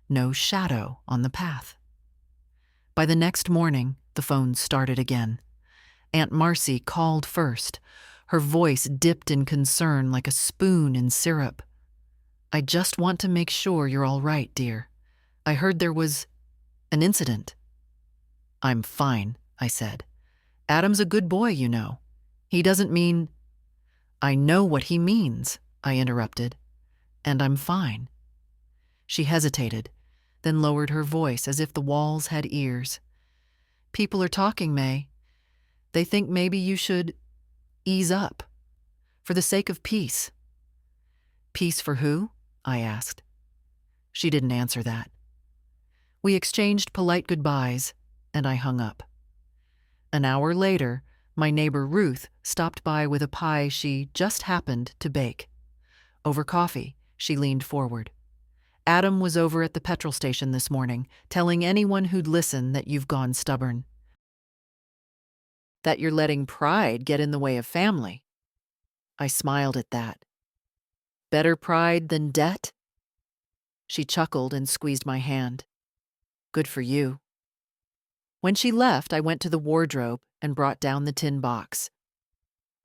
No shadow on the path. By the next morning, the phone started again. Aunt Marcy called first. Her voice dipped in concern like a spoon in syrup. "I just want to make sure you're all right, dear. I heard there was an incident." "I'm fine," I said. "Adam's a good boy, you know. He doesn't mean—" "I know what he means," I interrupted. "And I'm fine." She hesitated, then lowered her voice as if the walls had ears. "People are talking, May. They think maybe you should ease up, for the sake of peace." "Peace for who?" I asked. She didn't answer that. We exchanged polite goodbyes, and I hung up. An hour later, my neighbor Ruth stopped by with a pie she just happened to bake. Over coffee, she leaned forward. "Adam was over at the petrol station this morning, telling anyone who'd listen that you've gone stubborn. That you're letting pride get in the way of family." I smiled at that. "Better pride than debt?" She chuckled and squeezed my hand. "Good for you." When she left, I went to the wardrobe and brought down the tin box.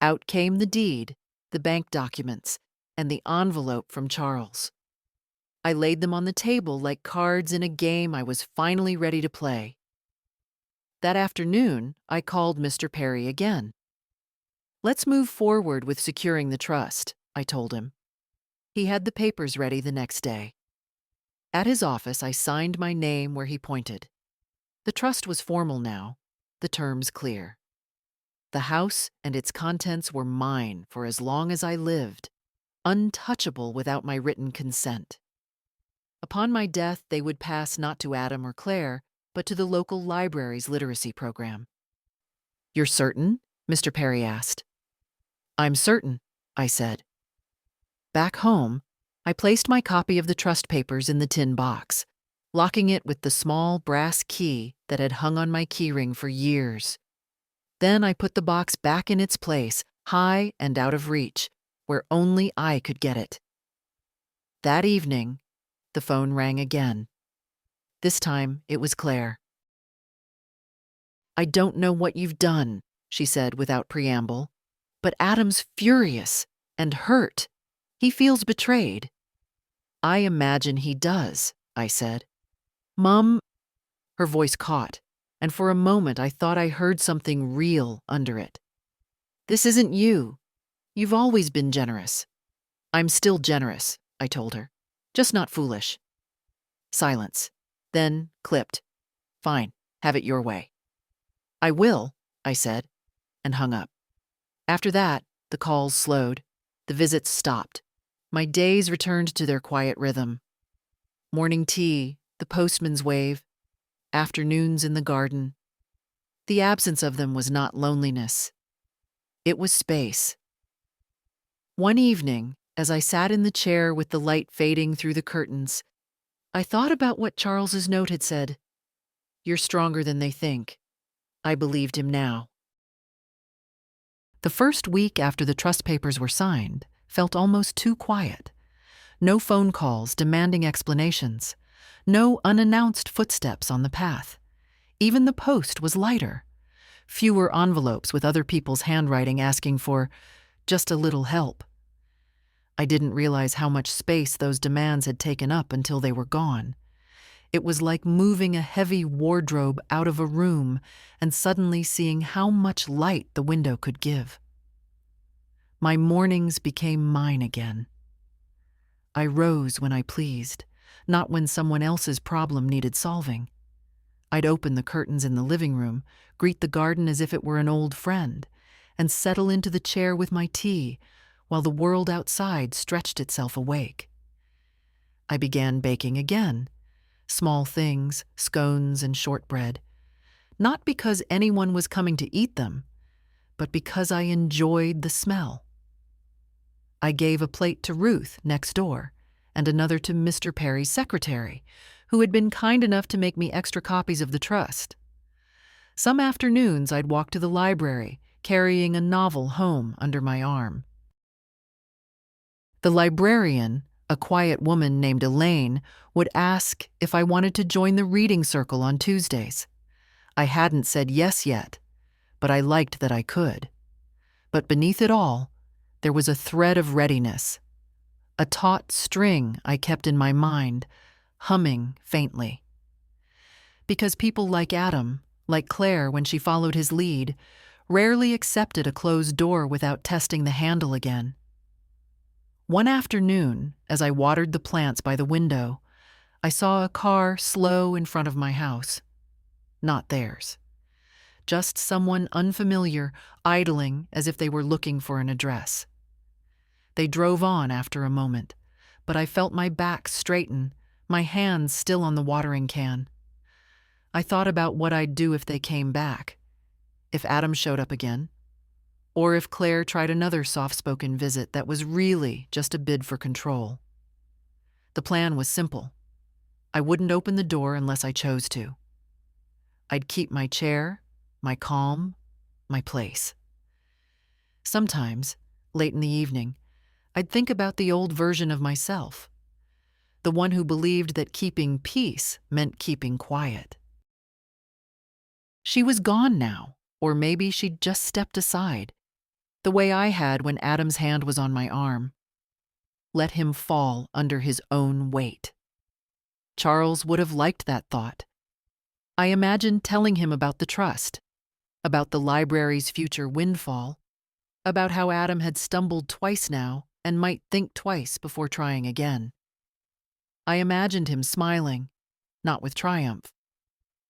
Out came the deed, the bank documents, and the envelope from Charles. I laid them on the table like cards in a game I was finally ready to play. That afternoon, I called Mr. Perry again. "Let's move forward with securing the trust," I told him. He had the papers ready the next day. At his office, I signed my name where he pointed. The trust was formal now, the terms clear. The house and its contents were mine for as long as I lived, untouchable without my written consent. Upon my death, they would pass not to Adam or Claire, but to the local library's literacy program. "You're certain?" Mr. Perry asked. "I'm certain," I said. Back home, I placed my copy of the trust papers in the tin box, locking it with the small brass key that had hung on my keyring for years. Then I put the box back in its place, high and out of reach, where only I could get it. That evening, the phone rang again. This time, it was Claire. "I don't know what you've done," she said without preamble, "but Adam's furious and hurt. He feels betrayed." "I imagine he does," I said. "Mom," her voice caught, and for a moment I thought I heard something real under it. "This isn't you. You've always been generous." "I'm still generous," I told her. "Just not foolish." Silence. Then clipped. "Fine, have it your way." "I will," I said, and hung up. After that, the calls slowed. The visits stopped. My days returned to their quiet rhythm. Morning tea, the postman's wave, afternoons in the garden. The absence of them was not loneliness. It was space. One evening, as I sat in the chair with the light fading through the curtains, I thought about what Charles's note had said. "You're stronger than they think." I believed him now. The first week after the trust papers were signed felt almost too quiet. No phone calls demanding explanations. No unannounced footsteps on the path. Even the post was lighter. Fewer envelopes with other people's handwriting asking for just a little help. I didn't realize how much space those demands had taken up until they were gone. It was like moving a heavy wardrobe out of a room and suddenly seeing how much light the window could give. My mornings became mine again. I rose when I pleased, not when someone else's problem needed solving. I'd open the curtains in the living room, greet the garden as if it were an old friend, and settle into the chair with my tea while the world outside stretched itself awake. I began baking again. Small things, scones and shortbread. Not because anyone was coming to eat them, but because I enjoyed the smell. I gave a plate to Ruth next door and another to Mr. Perry's secretary, who had been kind enough to make me extra copies of the trust. Some afternoons I'd walk to the library, carrying a novel home under my arm. The librarian, a quiet woman named Elaine, would ask if I wanted to join the reading circle on Tuesdays. I hadn't said yes yet, but I liked that I could. But beneath it all, there was a thread of readiness, a taut string I kept in my mind, humming faintly. Because people like Adam, like Claire when she followed his lead, rarely accepted a closed door without testing the handle again. One afternoon, as I watered the plants by the window, I saw a car slow in front of my house. Not theirs. Just someone unfamiliar idling as if they were looking for an address. They drove on after a moment, but I felt my back straighten, my hands still on the watering can. I thought about what I'd do if they came back, if Adam showed up again, or if Claire tried another soft-spoken visit that was really just a bid for control. The plan was simple. I wouldn't open the door unless I chose to. I'd keep my chair, my calm, my place. Sometimes, late in the evening, I'd think about the old version of myself, the one who believed that keeping peace meant keeping quiet. She was gone now, or maybe she'd just stepped aside, the way I had when Adam's hand was on my arm. Let him fall under his own weight. Charles would have liked that thought. I imagined telling him about the trust, about the library's future windfall, about how Adam had stumbled twice now and might think twice before trying again. I imagined him smiling, not with triumph,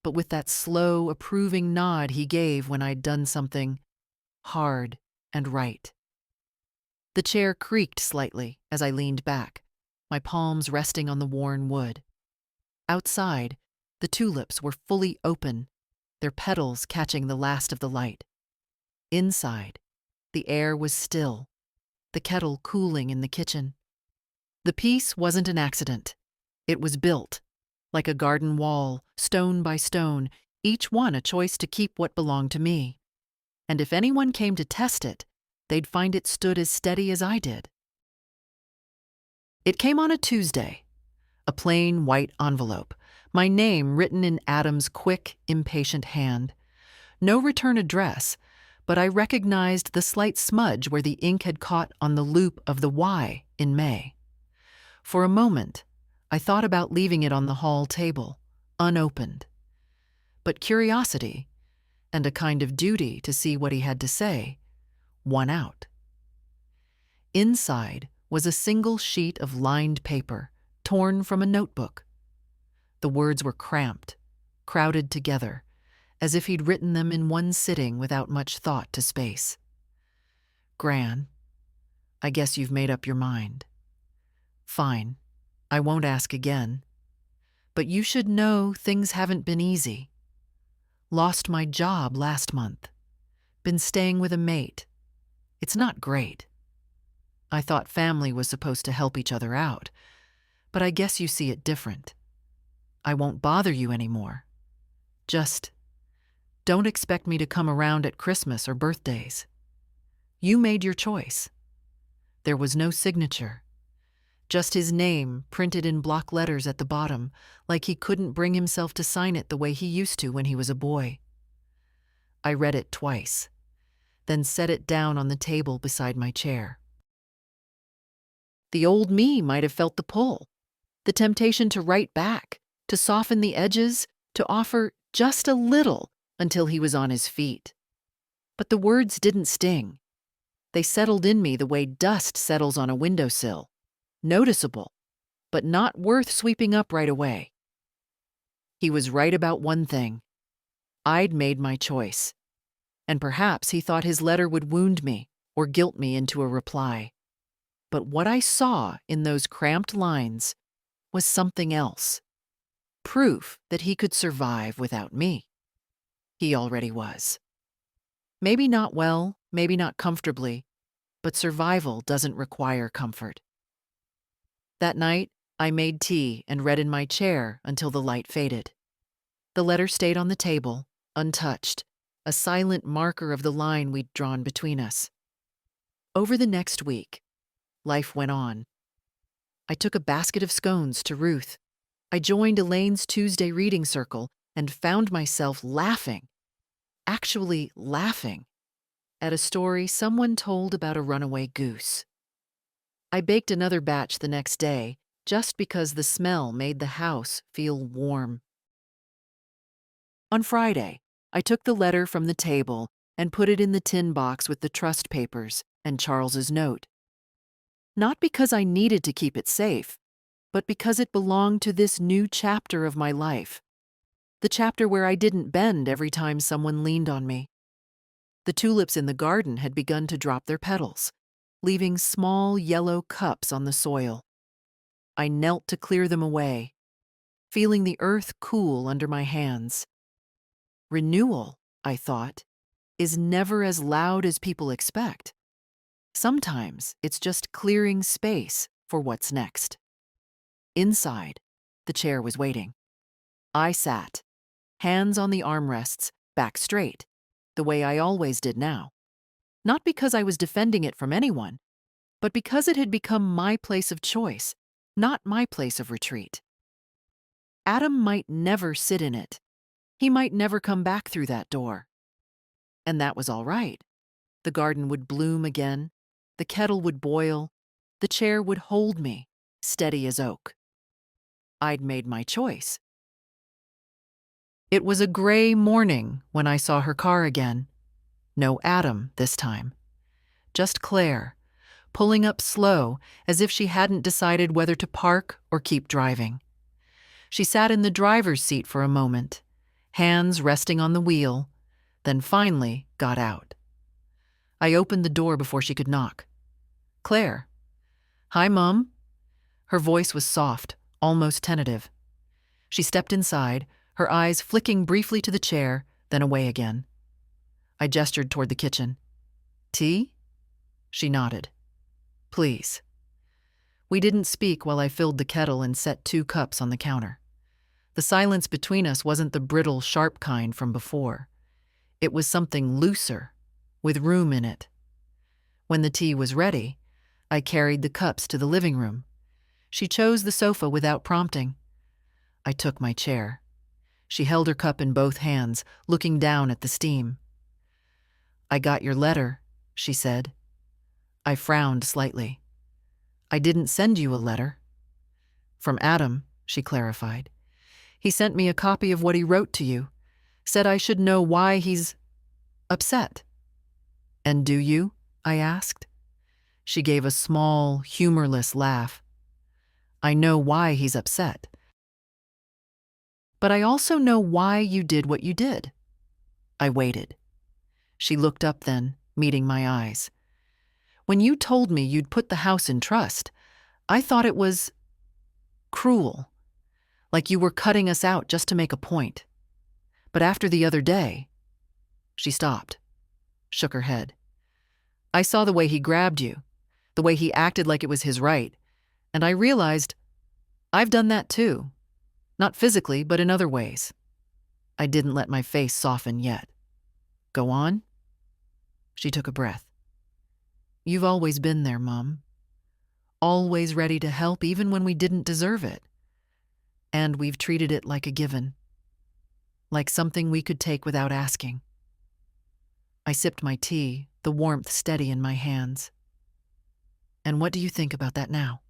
but with that slow, approving nod he gave when I'd done something hard and right. The chair creaked slightly as I leaned back, my palms resting on the worn wood. Outside, the tulips were fully open, their petals catching the last of the light. Inside, the air was still, the kettle cooling in the kitchen. The peace wasn't an accident. It was built, like a garden wall, stone by stone, each one a choice to keep what belonged to me. And if anyone came to test it, they'd find it stood as steady as I did. It came on a Tuesday, a plain white envelope, my name written in Adam's quick, impatient hand. No return address, but I recognized the slight smudge where the ink had caught on the loop of the Y in May. For a moment, I thought about leaving it on the hall table, unopened. But curiosity, and a kind of duty to see what he had to say, won out. Inside was a single sheet of lined paper, torn from a notebook. The words were cramped, crowded together, as if he'd written them in one sitting without much thought to space. Gran, I guess you've made up your mind. Fine, I won't ask again. But you should know things haven't been easy. Lost my job last month. Been staying with a mate. It's not great. I thought family was supposed to help each other out, but I guess you see it different. I won't bother you anymore. Just don't expect me to come around at Christmas or birthdays. You made your choice. There was no signature. Just his name printed in block letters at the bottom, like he couldn't bring himself to sign it the way he used to when he was a boy. I read it twice, then set it down on the table beside my chair. The old me might have felt the pull, the temptation to write back, to soften the edges, to offer just a little until he was on his feet. But the words didn't sting. They settled in me the way dust settles on a windowsill. Noticeable, but not worth sweeping up right away. He was right about one thing. I'd made my choice. And perhaps he thought his letter would wound me or guilt me into a reply. But what I saw in those cramped lines was something else. Proof that he could survive without me. He already was. Maybe not well, maybe not comfortably, but survival doesn't require comfort. That night, I made tea and read in my chair until the light faded. The letter stayed on the table, untouched, a silent marker of the line we'd drawn between us. Over the next week, life went on. I took a basket of scones to Ruth. I joined Elaine's Tuesday reading circle and found myself laughing, actually laughing, at a story someone told about a runaway goose. I baked another batch the next day just because the smell made the house feel warm. On Friday, I took the letter from the table and put it in the tin box with the trust papers and Charles's note. Not because I needed to keep it safe, but because it belonged to this new chapter of my life. The chapter where I didn't bend every time someone leaned on me. The tulips in the garden had begun to drop their petals, leaving small yellow cups on the soil. I knelt to clear them away, feeling the earth cool under my hands. Renewal, I thought, is never as loud as people expect. Sometimes it's just clearing space for what's next. Inside, the chair was waiting. I sat, hands on the armrests, back straight, the way I always did now. Not because I was defending it from anyone, but because it had become my place of choice, not my place of retreat. Adam might never sit in it. He might never come back through that door. And that was all right. The garden would bloom again, the kettle would boil, the chair would hold me, steady as oak. I'd made my choice. It was a gray morning when I saw her car again. No Adam this time. Just Claire, pulling up slow as if she hadn't decided whether to park or keep driving. She sat in the driver's seat for a moment, hands resting on the wheel, then finally got out. I opened the door before she could knock. Claire. Hi, Mom. Her voice was soft, almost tentative. She stepped inside, her eyes flicking briefly to the chair, then away again. I gestured toward the kitchen. Tea? She nodded. Please. We didn't speak while I filled the kettle and set 2 cups on the counter. The silence between us wasn't the brittle, sharp kind from before. It was something looser, with room in it. When the tea was ready, I carried the cups to the living room. She chose the sofa without prompting. I took my chair. She held her cup in both hands, looking down at the steam. I got your letter, she said. I frowned slightly. I didn't send you a letter. From Adam, she clarified. He sent me a copy of what he wrote to you, said I should know why he's upset. And do you? I asked. She gave a small, humorless laugh. I know why he's upset. But I also know why you did what you did. I waited. She looked up then, meeting my eyes. When you told me you'd put the house in trust, I thought it was cruel, like you were cutting us out just to make a point. But after the other day, she stopped, shook her head. I saw the way he grabbed you, the way he acted like it was his right, and I realized I've done that too. Not physically, but in other ways. I didn't let my face soften yet. Go on? She took a breath. You've always been there, Mom. Always ready to help even when we didn't deserve it. And we've treated it like a given. Like something we could take without asking. I sipped my tea, the warmth steady in my hands. And what do you think about that now?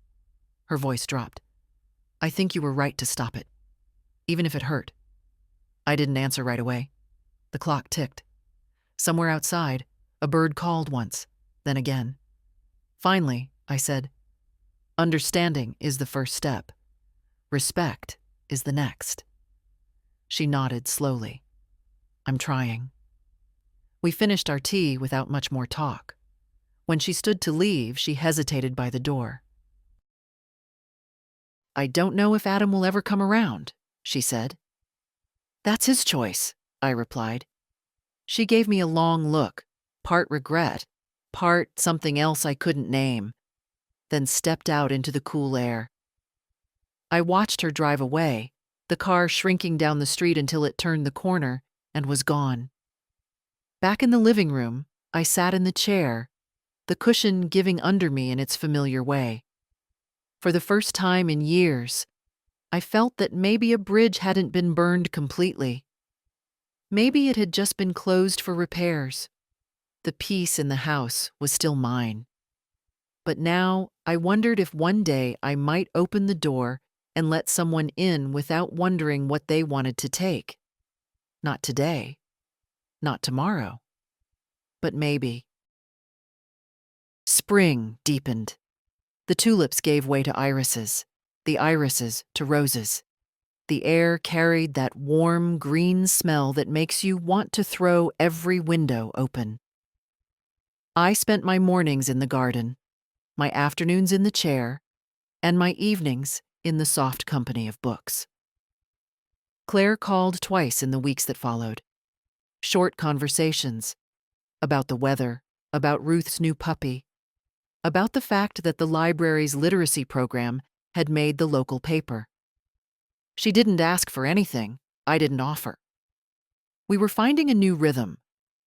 Her voice dropped. I think you were right to stop it, even if it hurt. I didn't answer right away. The clock ticked. Somewhere outside, a bird called once, then again. Finally, I said, understanding is the first step. Respect is the next. She nodded slowly. I'm trying. We finished our tea without much more talk. When she stood to leave, she hesitated by the door. I don't know if Adam will ever come around, she said. That's his choice, I replied. She gave me a long look, part regret, part something else I couldn't name, then stepped out into the cool air. I watched her drive away, the car shrinking down the street until it turned the corner and was gone. Back in the living room, I sat in the chair, the cushion giving under me in its familiar way. For the first time in years, I felt that maybe a bridge hadn't been burned completely. Maybe it had just been closed for repairs. The peace in the house was still mine. But now I wondered if one day I might open the door and let someone in without wondering what they wanted to take. Not today, not tomorrow, but maybe. Spring deepened. The tulips gave way to irises, the irises to roses. The air carried that warm green smell that makes you want to throw every window open. I spent my mornings in the garden, my afternoons in the chair, and my evenings in the soft company of books. Claire called twice in the weeks that followed. Short conversations about the weather, about Ruth's new puppy, about the fact that the library's literacy program had made the local paper. She didn't ask for anything I didn't offer. We were finding a new rhythm,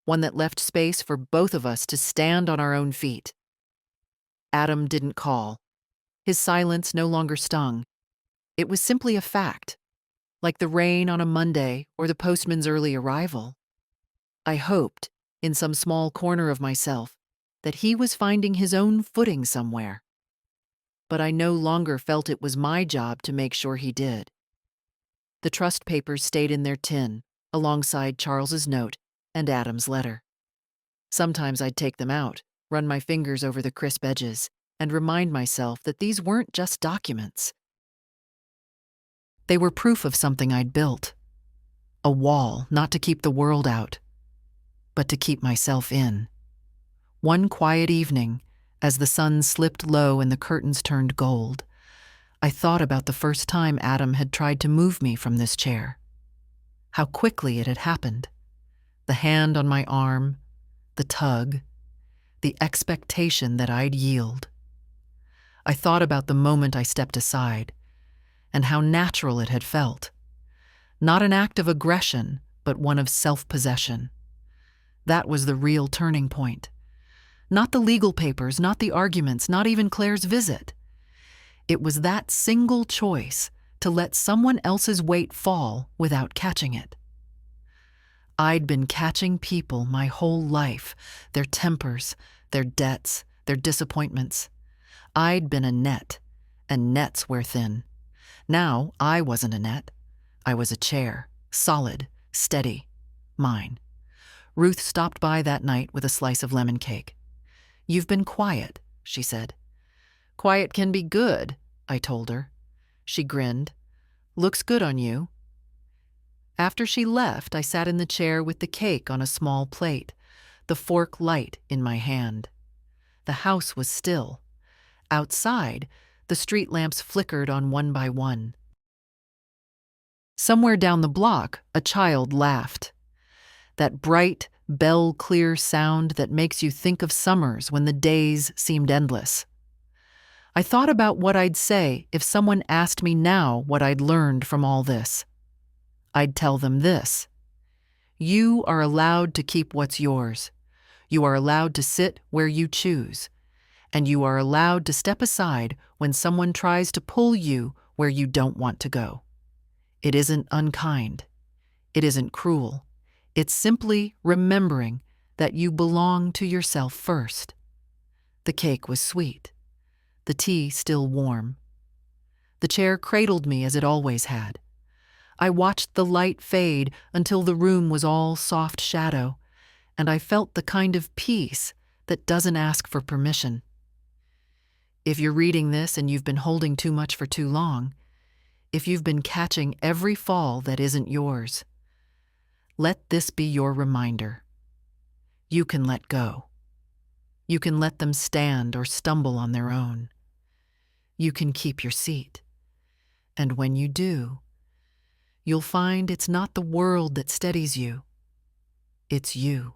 one that left space for both of us to stand on our own feet. Adam didn't call. His silence no longer stung. It was simply a fact, like the rain on a Monday or the postman's early arrival. I hoped, in some small corner of myself, that he was finding his own footing somewhere. But I no longer felt it was my job to make sure he did. The trust papers stayed in their tin, alongside Charles's note and Adam's letter. Sometimes I'd take them out, run my fingers over the crisp edges, and remind myself that these weren't just documents. They were proof of something I'd built. A wall, not to keep the world out, but to keep myself in. One quiet evening, as the sun slipped low and the curtains turned gold, I thought about the first time Adam had tried to move me from this chair. How quickly it had happened. The hand on my arm, the tug, the expectation that I'd yield. I thought about the moment I stepped aside, and how natural it had felt. Not an act of aggression, but one of self-possession. That was the real turning point. Not the legal papers, not the arguments, not even Claire's visit. It was that single choice to let someone else's weight fall without catching it. I'd been catching people my whole life, their tempers, their debts, their disappointments. I'd been a net, and nets wear thin. Now I wasn't a net. I was a chair, solid, steady, mine. Ruth stopped by that night with a slice of lemon cake. "You've been quiet," she said. "Quiet can be good," I told her. She grinned. "Looks good on you." After she left, I sat in the chair with the cake on a small plate, the fork light in my hand. The house was still. Outside, the street lamps flickered on one by one. Somewhere down the block, a child laughed. That bright, bell-clear sound that makes you think of summers when the days seemed endless. I thought about what I'd say if someone asked me now what I'd learned from all this. I'd tell them this: you are allowed to keep what's yours. You are allowed to sit where you choose. And you are allowed to step aside when someone tries to pull you where you don't want to go. It isn't unkind. It isn't cruel. It's simply remembering that you belong to yourself first. The cake was sweet. The tea still warm. The chair cradled me as it always had. I watched the light fade until the room was all soft shadow, and I felt the kind of peace that doesn't ask for permission. If you're reading this and you've been holding too much for too long, if you've been catching every fall that isn't yours, let this be your reminder. You can let go. You can let them stand or stumble on their own. You can keep your seat. And when you do, you'll find it's not the world that steadies you. It's you.